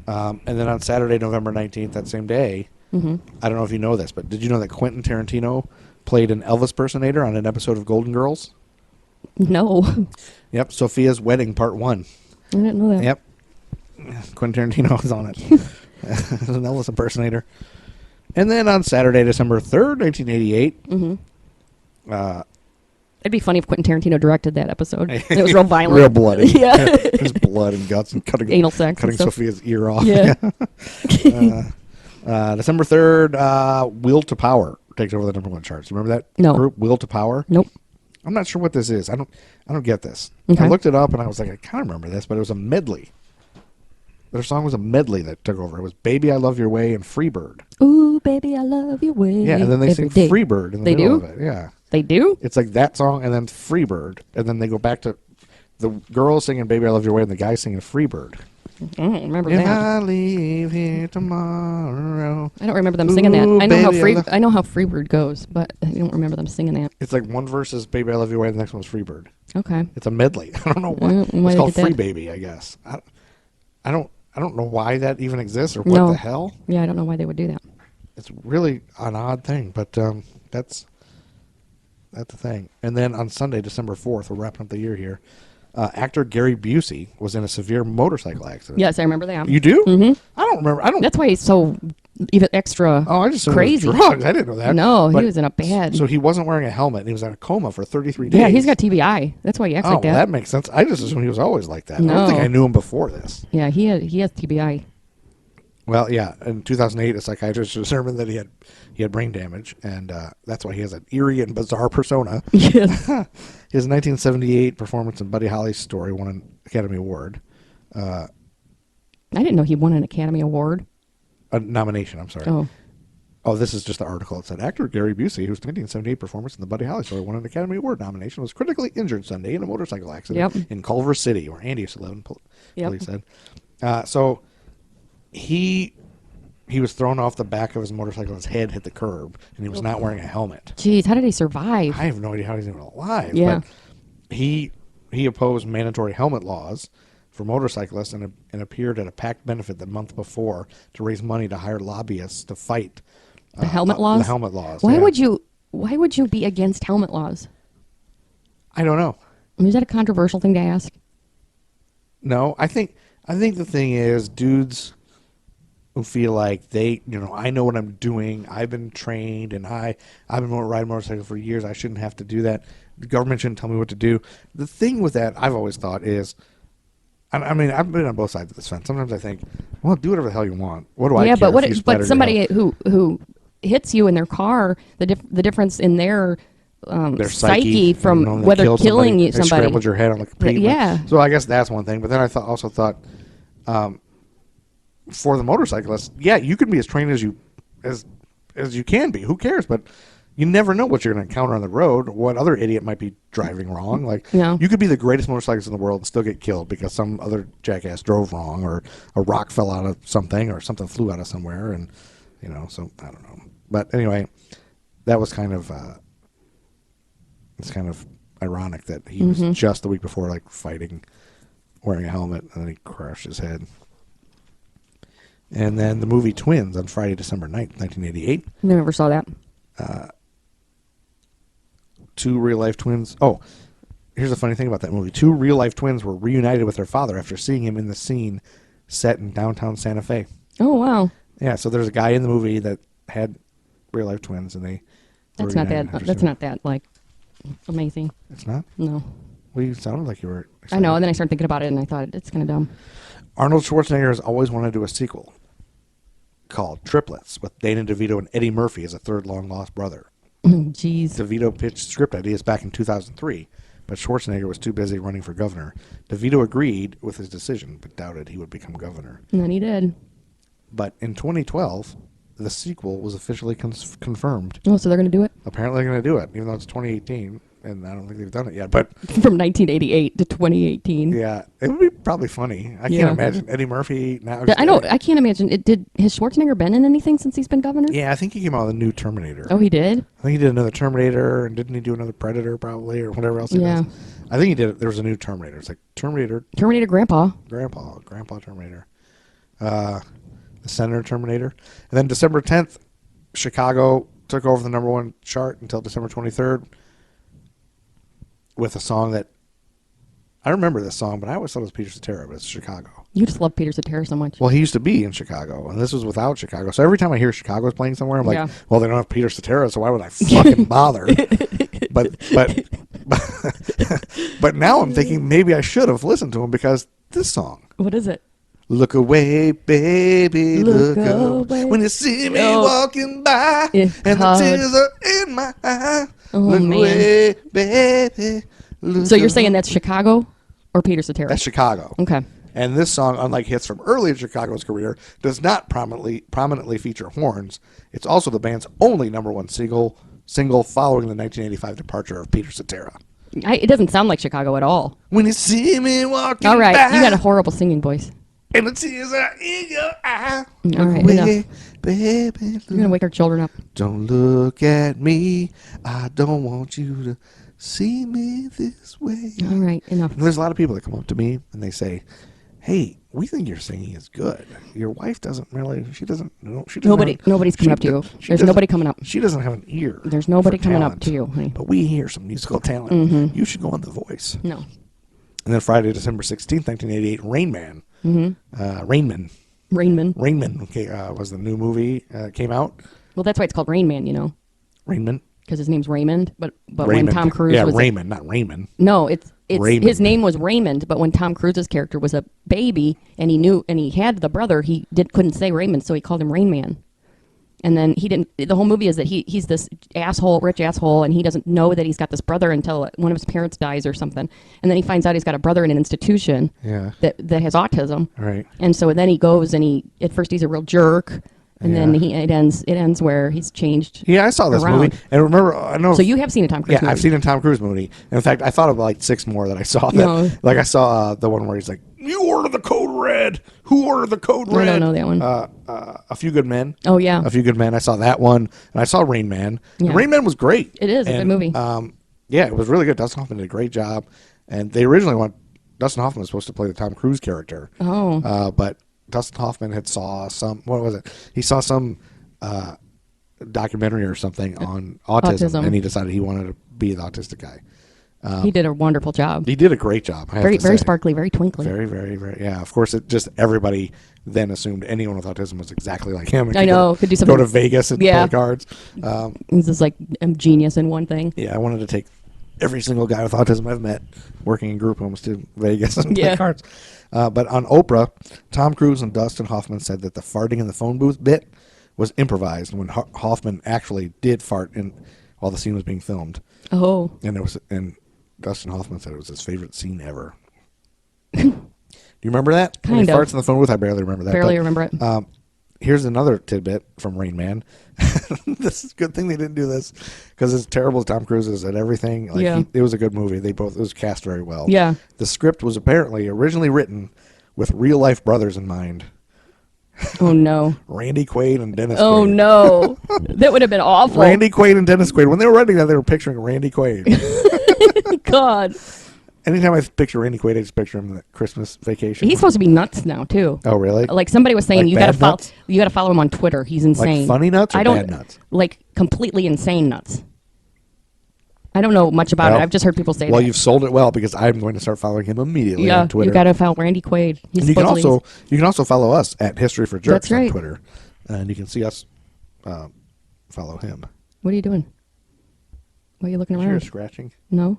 And then on Saturday, November 19th, that same day, I don't know if you know this, but did you know that Quentin Tarantino played an Elvis impersonator on an episode of Golden Girls? No. Yep, Sophia's Wedding Part 1. I didn't know that. Yep. Quentin Tarantino was on it. As an Elvis impersonator. And then on Saturday, December 3rd, 1988. It'd be funny if Quentin Tarantino directed that episode. It was real violent. Real bloody. Yeah. There's blood and guts and Anal sex cutting and stuff. Sophia's ear off. Yeah. December 3rd, Will to Power takes over the number 1 charts. You remember that No. group, Will to Power? Nope. I'm not sure what this is. I don't get this. Okay. I looked it up and I was like, I kind of remember this, but it was a medley. Their song was a medley that took over. It was Baby I Love Your Way and Freebird. Ooh, baby, I love your way. Yeah, and then they every sing day. Freebird in the They middle do? of it. Yeah. They do? It's like that song and then Freebird. And then they go back to the girl singing Baby I Love Your Way and the guy singing Freebird. I don't remember If that. I leave here tomorrow. I don't remember them singing that. Ooh, I know how baby, I know how Freebird goes, but I don't remember them singing that. It's like one verse is Baby I Love Your Way and the next one's Freebird. Okay. It's a medley. I don't know why. Why It's they called did that? Free Baby, I guess. I don't know why that even exists or what No. the hell. Yeah, I don't know why they would do that. It's really an odd thing, but that's the thing. And then on Sunday, December 4th, we're wrapping up the year here. Actor Gary Busey was in a severe motorcycle accident. Yes, I remember that. You do? Mm-hmm. I don't remember. That's why he's so even extra Oh, I just assumed crazy. it was drugs. I didn't know that. No, But- he was in a bad. So he wasn't wearing a helmet. And he was in a coma for 33 days. Yeah, he's got TBI. That's why he acts Oh, like well, that. that makes sense. I just assumed he was always like that. I No. don't think I knew him before this. Yeah, he has TBI. Well, yeah. In 2008, a psychiatrist determined that he had brain damage, and that's why he has an eerie and bizarre persona. Yes. His 1978 performance in Buddy Holly's story won an Academy Award. I didn't know he won an Academy Award. A nomination, I'm sorry. Oh, this is just the article. It said, actor Gary Busey, whose 1978 performance in the Buddy Holly story won an Academy Award nomination, was critically injured Sunday in a motorcycle accident in Culver City, where Andy used to live, police said. So he was thrown off the back of his motorcycle. His head hit the curb, and he was not wearing a helmet. Jeez, how did he survive? I have no idea how he's even alive. Yeah. But he opposed mandatory helmet laws for motorcyclists and appeared at a PAC benefit the month before to raise money to hire lobbyists to fight The helmet laws? The helmet laws. Why yeah. Why would you be against helmet laws? I don't know. I mean, is that a controversial thing to ask? No, I think the thing is dudes who feel like I know what I'm doing. I've been trained, and I've been riding motorcycle for years. I shouldn't have to do that. The government shouldn't tell me what to do. The thing with that, I've always thought is, I mean, I've been on both sides of this fence. Sometimes I think, well, do whatever the hell you want. What do I care? Yeah, but if you but splatter somebody your head? who hits you in their car, the difference in their Their psyche from you know, they whether killed killing somebody, you they somebody. scrambled your head on the pavement. Yeah. So I guess that's one thing. But then I also thought, for the motorcyclist, yeah, you can be as trained as you can be. Who cares? But you never know what you're going to encounter on the road. What other idiot might be driving wrong? Like, Yeah. you could be the greatest motorcyclist in the world and still get killed because some other jackass drove wrong, or a rock fell out of something, or something flew out of somewhere, and So I don't know. But anyway, that was kind of it's kind of ironic that he was just the week before, like, fighting, wearing a helmet, and then he crashed his head. And then the movie Twins on Friday, December 9th, 1988. Never saw that. Two real-life twins. Oh, here's a funny thing about that movie. Two real-life twins were reunited with their father after seeing him in the scene set in downtown Santa Fe. Oh wow. Yeah, so there's a guy in the movie that had real-life twins, and they were That's not reunited that. after That's seeing- not that like amazing. It's not? No. Well, you sounded like you were I excited. know, and then I started thinking about it, and I thought it's kind of dumb. Arnold Schwarzenegger has always wanted to do a sequel called Triplets with Dana DeVito and Eddie Murphy as a third long-lost brother. Jeez. DeVito pitched script ideas back in 2003, but Schwarzenegger was too busy running for governor. DeVito agreed with his decision, but doubted he would become governor. And then he did. But in 2012, the sequel was officially confirmed. Oh, so they're going to do it Apparently they're going to do it, even though it's 2018, and I don't think they've done it yet. But from 1988 to 2018. yeah, it would be probably funny. I Yeah. can't imagine Eddie Murphy now. I know. I can't imagine. Has Schwarzenegger been in anything since he's been governor? Yeah, I think he came out with a new Terminator. Oh, he did. I think he did another Terminator, and didn't he do another Predator probably, or whatever else he Yeah. does? I think he did. There was a new Terminator. It's like Terminator, Terminator Grandpa. Grandpa Terminator, the Senator Terminator, and then December 10th, Chicago took over the number one chart until December 23rd with a song that I remember this song, but I always thought it was Peter Cetera, but it's Chicago. You just love Peter Cetera so much. Well, he used to be in Chicago, and this was without Chicago. So every time I hear Chicago's playing somewhere, I'm like, well, they don't have Peter Cetera, so why would I fucking bother? but but now I'm thinking maybe I should have listened to him because this song. What is it? Look away, baby, look away. When you see me walking by and the tears are in my eyes. Look away, baby. So you're saying that's Chicago or Peter Cetera? That's Chicago. Okay. And this song, unlike hits from early in Chicago's career, does not prominently feature horns. It's also the band's only number one single following the 1985 departure of Peter Cetera. It doesn't sound like Chicago at all. When you see me walking all right, by, you got a horrible singing voice. And the tears are in your eye. All right, away, baby. You're going to wake our children up. Don't look at me. I don't want you to see me this way. All right, enough. And there's a lot of people that come up to me and they say, hey, we think your singing is good. Your wife doesn't really, she doesn't. Nobody's coming up to you. There's nobody coming up. She doesn't have an ear. There's nobody coming up to you, honey. But we hear some musical talent. You should go on The Voice. No. And then Friday, December 16th, 1988, Rain Man. Rain Man was the new movie came out. Well, that's why it's called Rain Man, you know. Rain Man? Because his name's Raymond, but Raymond. when Tom Cruise was Raymond, not Raymond. No, it's Raymond. His name was Raymond, but when Tom Cruise's character was a baby and he had the brother, he couldn't say Raymond, so he called him Rain Man. And then he didn't. The whole movie is that he's this rich asshole, and he doesn't know that he's got this brother until one of his parents dies or something. And then he finds out he's got a brother in an institution that has autism. Right. And so then he goes and at first he's a real jerk, and then it ends where he's changed. Yeah, I saw this movie, and remember, I know. So you have seen a Tom Cruise movie? Yeah, I've seen a Tom Cruise movie. And in fact, I thought of like 6 more that I saw. Like I saw the one where he's like, "You order the code red. Who ordered the code red?" I don't know that one. A Few Good Men. Oh yeah, A Few Good Men. I saw that one, and I saw Rain Man. Yeah. Rain Man was great. It is a good movie. Yeah, it was really good. Dustin Hoffman did a great job, and they originally Dustin Hoffman was supposed to play the Tom Cruise character. Oh, but Dustin Hoffman had saw some. What was it? He saw some documentary or something on autism, and he decided he wanted to be the autistic guy. He did a wonderful job. He did a great job. Very sparkly, very twinkly. Very, very, very. Yeah, of course, everybody then assumed anyone with autism was exactly like him. I know. Could do something. Go to Vegas and play cards. He's just like a genius in one thing. Yeah, I wanted to take every single guy with autism I've met working in group homes to Vegas and play cards. But on Oprah, Tom Cruise and Dustin Hoffman said that the farting in the phone booth bit was improvised when Hoffman actually did fart while the scene was being filmed. Oh. And Dustin Hoffman said it was his favorite scene ever. Do you remember that? Kind when he of. farts in the phone booth? I barely remember that. Remember it. Here's another tidbit from Rain Man. This is a good thing they didn't do this because as terrible as Tom Cruise is at everything, it was a good movie. It was cast very well. Yeah. The script was apparently originally written with real life brothers in mind. Oh no. Randy Quaid and Dennis Quaid. Oh no. That would have been awful. Randy Quaid and Dennis Quaid. When they were writing that, they were picturing Randy Quaid. God. Anytime I picture Randy Quaid, I just picture him in the Christmas Vacation. He's supposed to be nuts now too. Oh really? Like somebody was saying, like you got to follow him on Twitter. He's insane. Like funny nuts or bad nuts? Like completely insane nuts. I don't know much about it. I've just heard people say that. Well, you've sold it well because I'm going to start following him immediately on Twitter. You got to follow Randy Quaid. And you can also follow us at History for Jerks on Twitter, and you can see us follow him. What are you doing? Why are you looking around? You're scratching. No.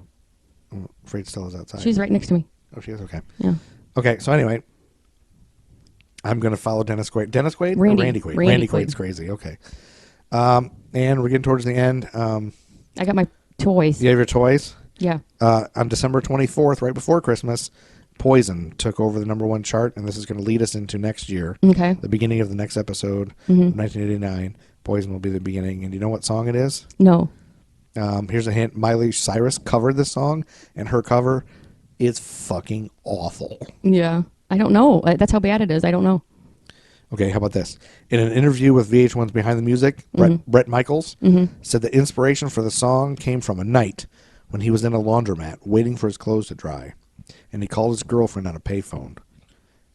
I'm afraid Stella's outside. She's right next to me. Oh, she is? Okay. Yeah. Okay, so anyway, I'm going to follow Dennis Quaid. Dennis Quaid? Randy Quaid. Randy Quaid's crazy. Okay. And we're getting towards the end. I got my toys. You have your toys? Yeah. On December 24th, right before Christmas, Poison took over the number 1 chart, and this is going to lead us into next year. Okay. The beginning of the next episode, 1989. Poison will be the beginning. And do you know what song it is? No. Here's a hint. Miley Cyrus covered this song, and her cover is fucking awful. Yeah. I don't know. That's how bad it is. I don't know. Okay, how about this? In an interview with VH1's Behind the Music, Bret Michaels said the inspiration for the song came from a night when he was in a laundromat waiting for his clothes to dry, and he called his girlfriend on a payphone.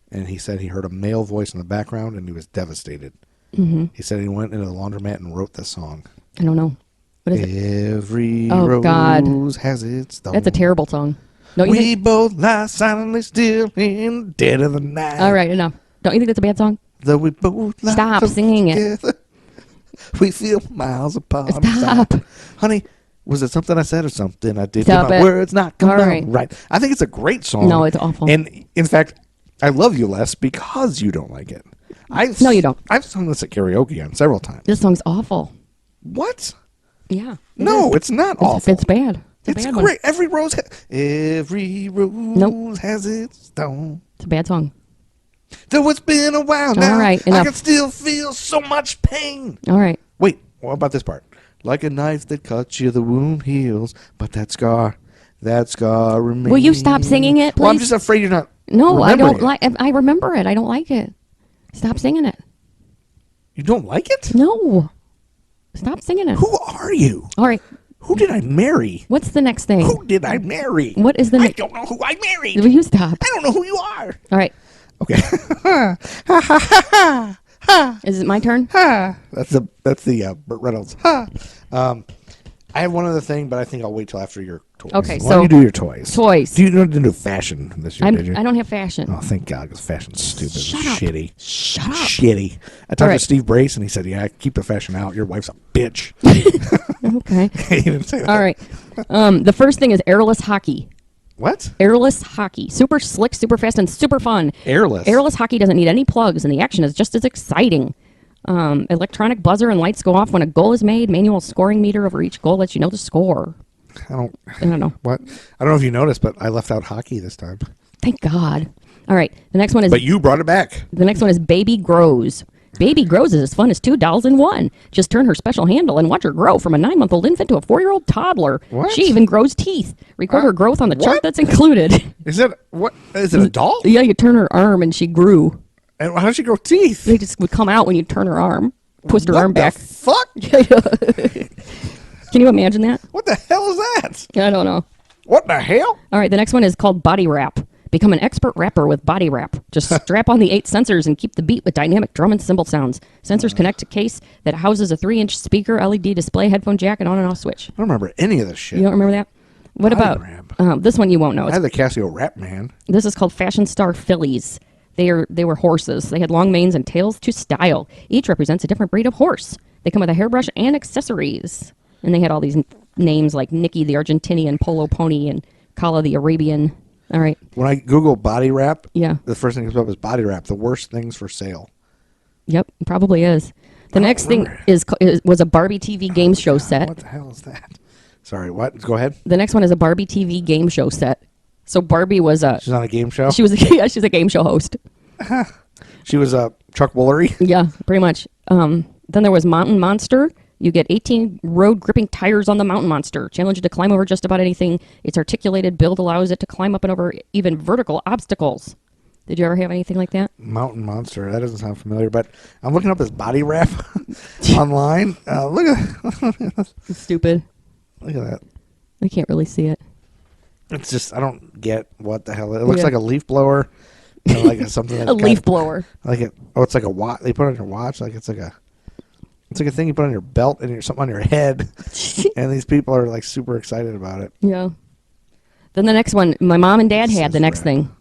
And he said he heard a male voice in the background, and he was devastated. Mm-hmm. He said he went into the laundromat and wrote this song. I don't know. What is it? Every Oh, rose God. has its thorn. That's a terrible song. Don't you We think? both lie silently still in the dead of the night. All right, enough. Don't you think that's a bad song? Though we both lie Stop singing it. together, we feel miles apart. Stop. Honey, was it something I said or something I did? Stop Did my it. words not come All out right. right? I think it's a great song. No, it's awful. And in fact, I love you less because you don't like it. No, you don't. I've sung this at karaoke on several times. This song's awful. What? Yeah. No, it's not awful. It's bad. It's a bad great. one. Every rose has its thorn. It's a bad song. Though it's been a while now, All right, I enough. can still feel so much pain. All right. Wait, what about this part? Like a knife that cuts you, the wound heals, but that scar remains. Will you stop singing it, Well, I'm please? just afraid you're not. No, I don't remembering it. like. I remember it. I don't like it. Stop singing it. You don't like it? No. Stop singing it. Who are you? All right. Who did I marry? What's the next thing? Who did I marry? What is the I next? don't know who I married. Will you stop? I don't know who you are. All right. Okay. Is it my turn? That's the Burt Reynolds. I have one other thing, but I think I'll wait till after your toys. Okay, Why so don't you do your toys? toys. You didn't do fashion this year, did you? I don't have fashion. Oh, thank God, because fashion's stupid. Shut and up. Shitty. Shut up. Shitty. I talked All to right. Steve Brace, and he said, yeah, keep the fashion out. Your wife's a bitch. Okay. He didn't say that. All right. The first thing is airless hockey. What? Airless hockey. Super slick, super fast, and super fun. Airless. Airless hockey doesn't need any plugs, and the action is just as exciting. Electronic buzzer and lights go off when a goal is made. Manual scoring meter over each goal lets you know the score. I don't know. What? I don't know if you noticed, but I left out hockey this time. Thank God. All right. The next one is But you brought it back. the next one is Baby Grows. Baby Grows is as fun as 2 dolls in one. Just turn her special handle and watch her grow from a 9-month-old infant to a 4-year-old toddler. What? She even grows teeth. Record her growth on the chart what? that's included. Is it what? Is it a doll? Yeah, you turn her arm and she grew. And how does she grow teeth? They just would come out when you turn her arm. Twist her What arm the back. fuck? Can you imagine that? What the hell is that? I don't know. What the hell? All right, the next one is called Body Wrap. Become an expert rapper with Body Wrap. Just strap on the 8 sensors and keep the beat with dynamic drum and cymbal sounds. Sensors connect to case that houses a 3-inch speaker, LED display, headphone jack, and on and off switch. I don't remember any of this shit. You don't remember that? What Body about Wrap. this one? You won't know. I had the Casio Rap Man. This is called Fashion Star Fillies. They were horses. They had long manes and tails to style. Each represents a different breed of horse. They come with a hairbrush and accessories. And they had all these names like Nikki the Argentinian Polo Pony and Kala the Arabian. All right. When I Google body wrap, Yeah. the first thing that comes up is body wrap, the worst things for sale. Yep. Probably is. The next thing was a Barbie TV game show set. What the hell is that? Sorry, what? Go ahead. The next one is a Barbie TV game show set. So Barbie was a She's on a game show? she's a game show host. She was Chuck Woolery? Yeah, pretty much. Then there was Mountain Monster. You get 18 road gripping tires on the Mountain Monster. Challenge you to climb over just about anything. Its articulated build allows it to climb up and over even vertical obstacles. Did you ever have anything like that? Mountain Monster. That doesn't sound familiar, but I'm looking up this body wrap online. Look at Stupid. look at that. I can't really see it. It's just, I don't get what the hell. It looks Yeah. like a leaf blower. You know, like something that's A leaf blower. Like it. Oh, it's like a watch. They put it on your watch. Like it's like a thing you put on your belt and something on your head. And these people are like super excited about it. Yeah. Then the next one, my mom and dad had This the is next rad. thing.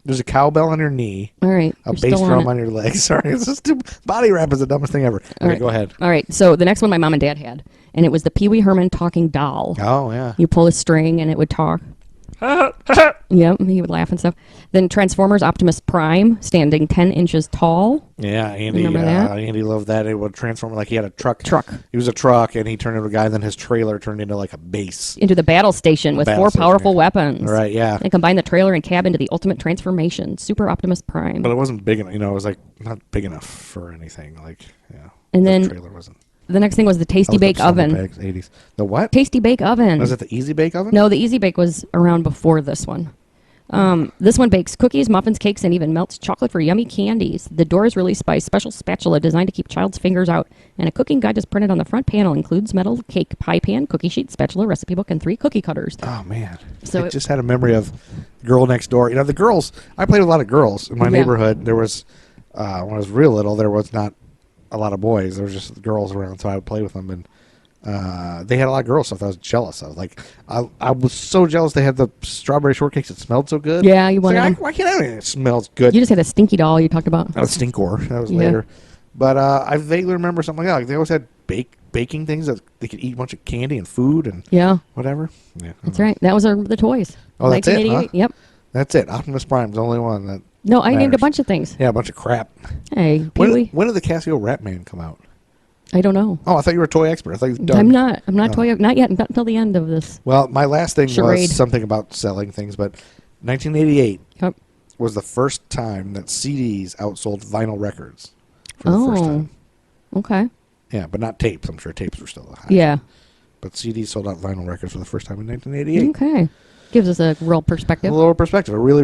There's a cowbell on your knee, All right. a you're bass still drum it. on your leg. Sorry, it's just body wrap is the dumbest thing ever. Okay, right. go ahead. All right. So the next one my mom and dad had, and it was the Pee Wee Herman talking doll. Oh yeah. You pull a string and it would talk. Yep, he would laugh and stuff. Then Transformers Optimus Prime, standing 10 inches tall. Yeah, Andy. Remember that? Andy loved that. It would transform like he had a truck. Truck. He was a truck, and he turned into a guy. Then his trailer turned into like a base. Into the battle station with Battle 4 station, powerful yeah. weapons. Right. Yeah. They combine the trailer and cab into the ultimate transformation, Super Optimus Prime. But it wasn't big enough. You know, it was like not big enough for anything. Like yeah. And the then trailer wasn't. The next thing was the I Tasty looked Bake up Summer Oven. Pegs, 80s. The what? Tasty Bake Oven. Was it the Easy Bake Oven? No, the Easy Bake was around before this one. This one bakes cookies, muffins, cakes, and even melts chocolate for yummy candies. The door is released by a special spatula designed to keep child's fingers out, and a cooking guide is printed on the front panel. Includes metal cake, pie pan, cookie sheet, spatula, recipe book, and 3 cookie cutters. Oh man. So I just had a memory of Girl Next Door. You know, the girls. I played with a lot of girls in my Yeah. neighborhood. There was when I was real little. There was not a lot of boys. There was just girls around, so I would play with them, and they had a lot of girl stuff that I was jealous of. Like, I was so jealous they had the strawberry shortcakes that smelled so good. Yeah, you wanted them. Why can't I have anything that smells good? You just had a stinky doll you talked about. That was Stinkor. That was later. But I vaguely remember something like that. Like, they always had baking things that they could eat a bunch of candy and food and whatever. Yeah, that's right. That was the toys. Oh, that's it, huh? Yep. That's it. Optimus Prime's the only one that No, I named a matters. bunch of things. Yeah, a bunch of crap. Hey, Pee-wee. When did the Casio Ratman come out? I don't know. Oh, I thought you were a toy expert. I thought you were done. I'm not toy. Not yet. Not until the end of this. Well, my last thing charade. was something about selling things, but 1988 Yep. was the first time that CDs outsold vinyl records for the first time. Okay. Yeah, but not tapes. I'm sure tapes were still high. Yeah. But CDs sold out vinyl records for the first time in 1988. Okay. Gives us a real perspective. A little perspective. It really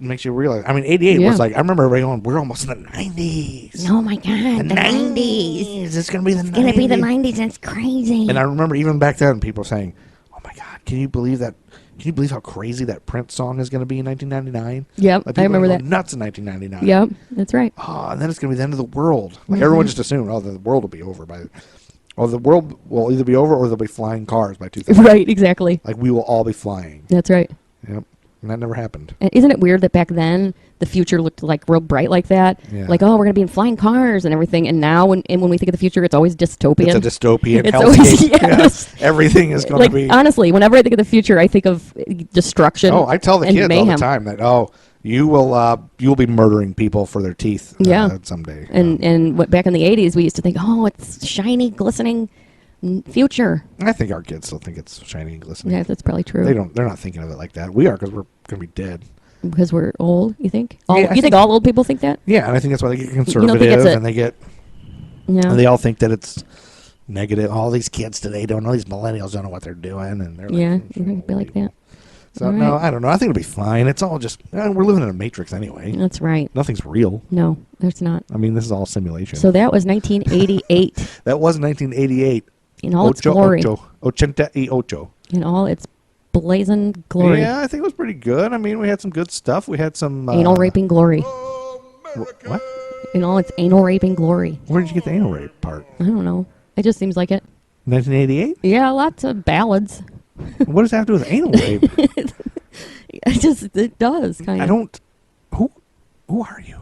makes you realize. I mean, 88 was like, I remember everybody going, we're almost in the 90s. Oh my God, the 90s. It's going to be the 90s. It's going to be the 90s. That's crazy. And I remember even back then people saying, oh my God, can you believe that? Can you believe how crazy that Prince song is going to be in 1999? Yep, like, I remember that. Nuts in 1999. Yep, that's right. Oh, and then it's going to be the end of the world. Like everyone just assumed, the world will be over by. Or the world will either be over or there'll be flying cars by 2000. Right, exactly. Like we will all be flying. That's right. Yep. And that never happened. And isn't it weird that back then the future looked like real bright like that? Yeah. Like, oh, we're going to be in flying cars and everything. And now when we think of the future, it's always dystopian. It's a dystopian It's hellscape. always- yes. Yes. Everything is going like, to be. honestly, whenever I think of the future, I think of destruction. Oh, I tell the and kids mayhem. all the time that you will be murdering people for their teeth. Someday. And what back in the 80s, we used to think, oh, it's shiny, glistening future. I think our kids still think it's shiny and glistening. Yeah, that's probably true. They're not thinking of it like that. We are, because we're going to be dead. Because we're old, you think? Yeah, You think all old people think that? Yeah, and I think that's why they get think conservative it's and they get. Yeah. And they all think that it's negative. All these kids today don't know. These millennials don't know what they're doing, and they're like, Yeah, you think it'd be like that. So All no, right. I don't know. I think it'll be fine. It's all just we're living in a matrix anyway. That's right. Nothing's real. No, there's not. I mean, this is all simulation. So that was 1988 that was 1988. in all its glory. Ochenta y ocho. In all its blazing glory. Yeah, I think it was pretty good. I mean, we had some good stuff. We had some Anal raping glory. What? In all its anal raping glory. Where did you get the anal rape part? I don't know. It just seems like it. 1988. Yeah, lots of ballads. What does that have to do with anal rape? It does kind of. I don't. Who are you?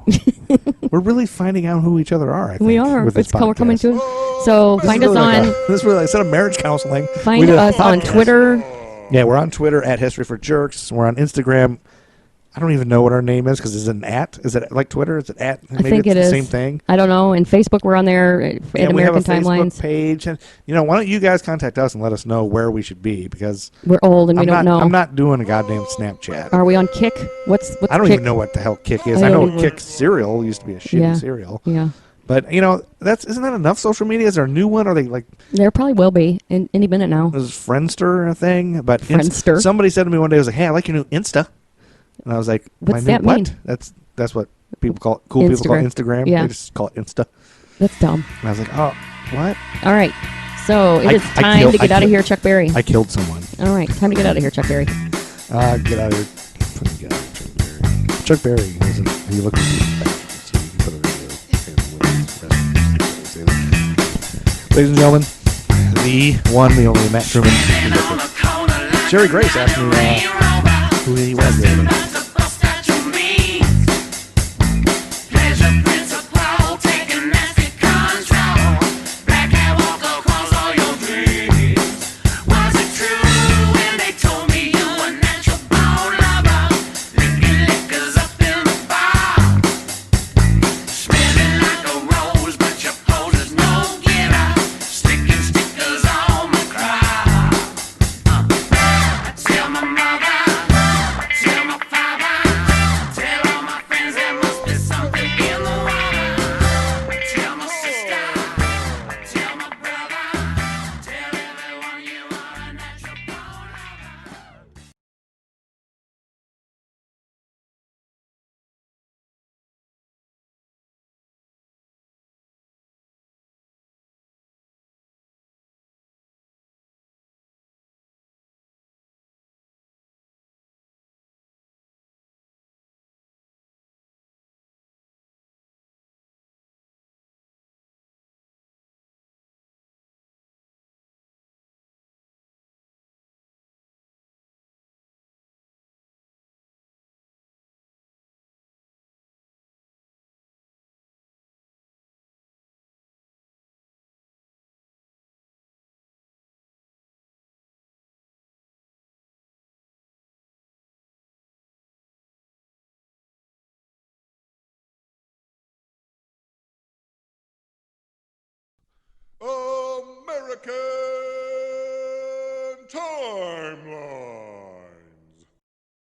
We're really finding out who each other are. I think, We are. With this We're coming podcast. to it. So This find is us really on. this is really instead of marriage counseling. we Find did a us on podcast. Twitter. Yeah, we're on Twitter at History for Jerks. We're on Instagram. I don't even know what our name is because is it an at? Is it like Twitter? Is it at? I think it's it the is. same thing. I don't know. And Facebook, we're on there at Yeah, we have American a Facebook Timelines. page, and why don't you guys contact us and let us know where we should be because We're old and we don't know. I'm not doing a goddamn Snapchat. Are we on Kick? What's I don't Kick? even know what the hell Kick is. I I know don't Kick cereal used to be a shitty Yeah. cereal, Yeah. but isn't that enough social media? Is there a new one? Are they like? There probably will be in any minute now. Is Friendster a thing? But Friendster? Somebody said to me one day, "I was like, hey, I like your new Insta," and I was like, What's "My new that what?" mean? That's what people call it. Cool people call Instagram. Instagram. Yeah. They just call it Insta. That's dumb. And I was like, "Oh, what?" All right. So it I- is I time killed- to get I out of killed- here, Chuck Berry. I killed someone. All right. Time to get out of here, Chuck Berry. Get out of here. Get out of here, Chuck Berry. He looked at you. So you can put it in the ladies and gentlemen, the one, the only Matt Truman. Jerry Grace asked me who he was the other day. Tell my mother, tell my father. American Time Lord.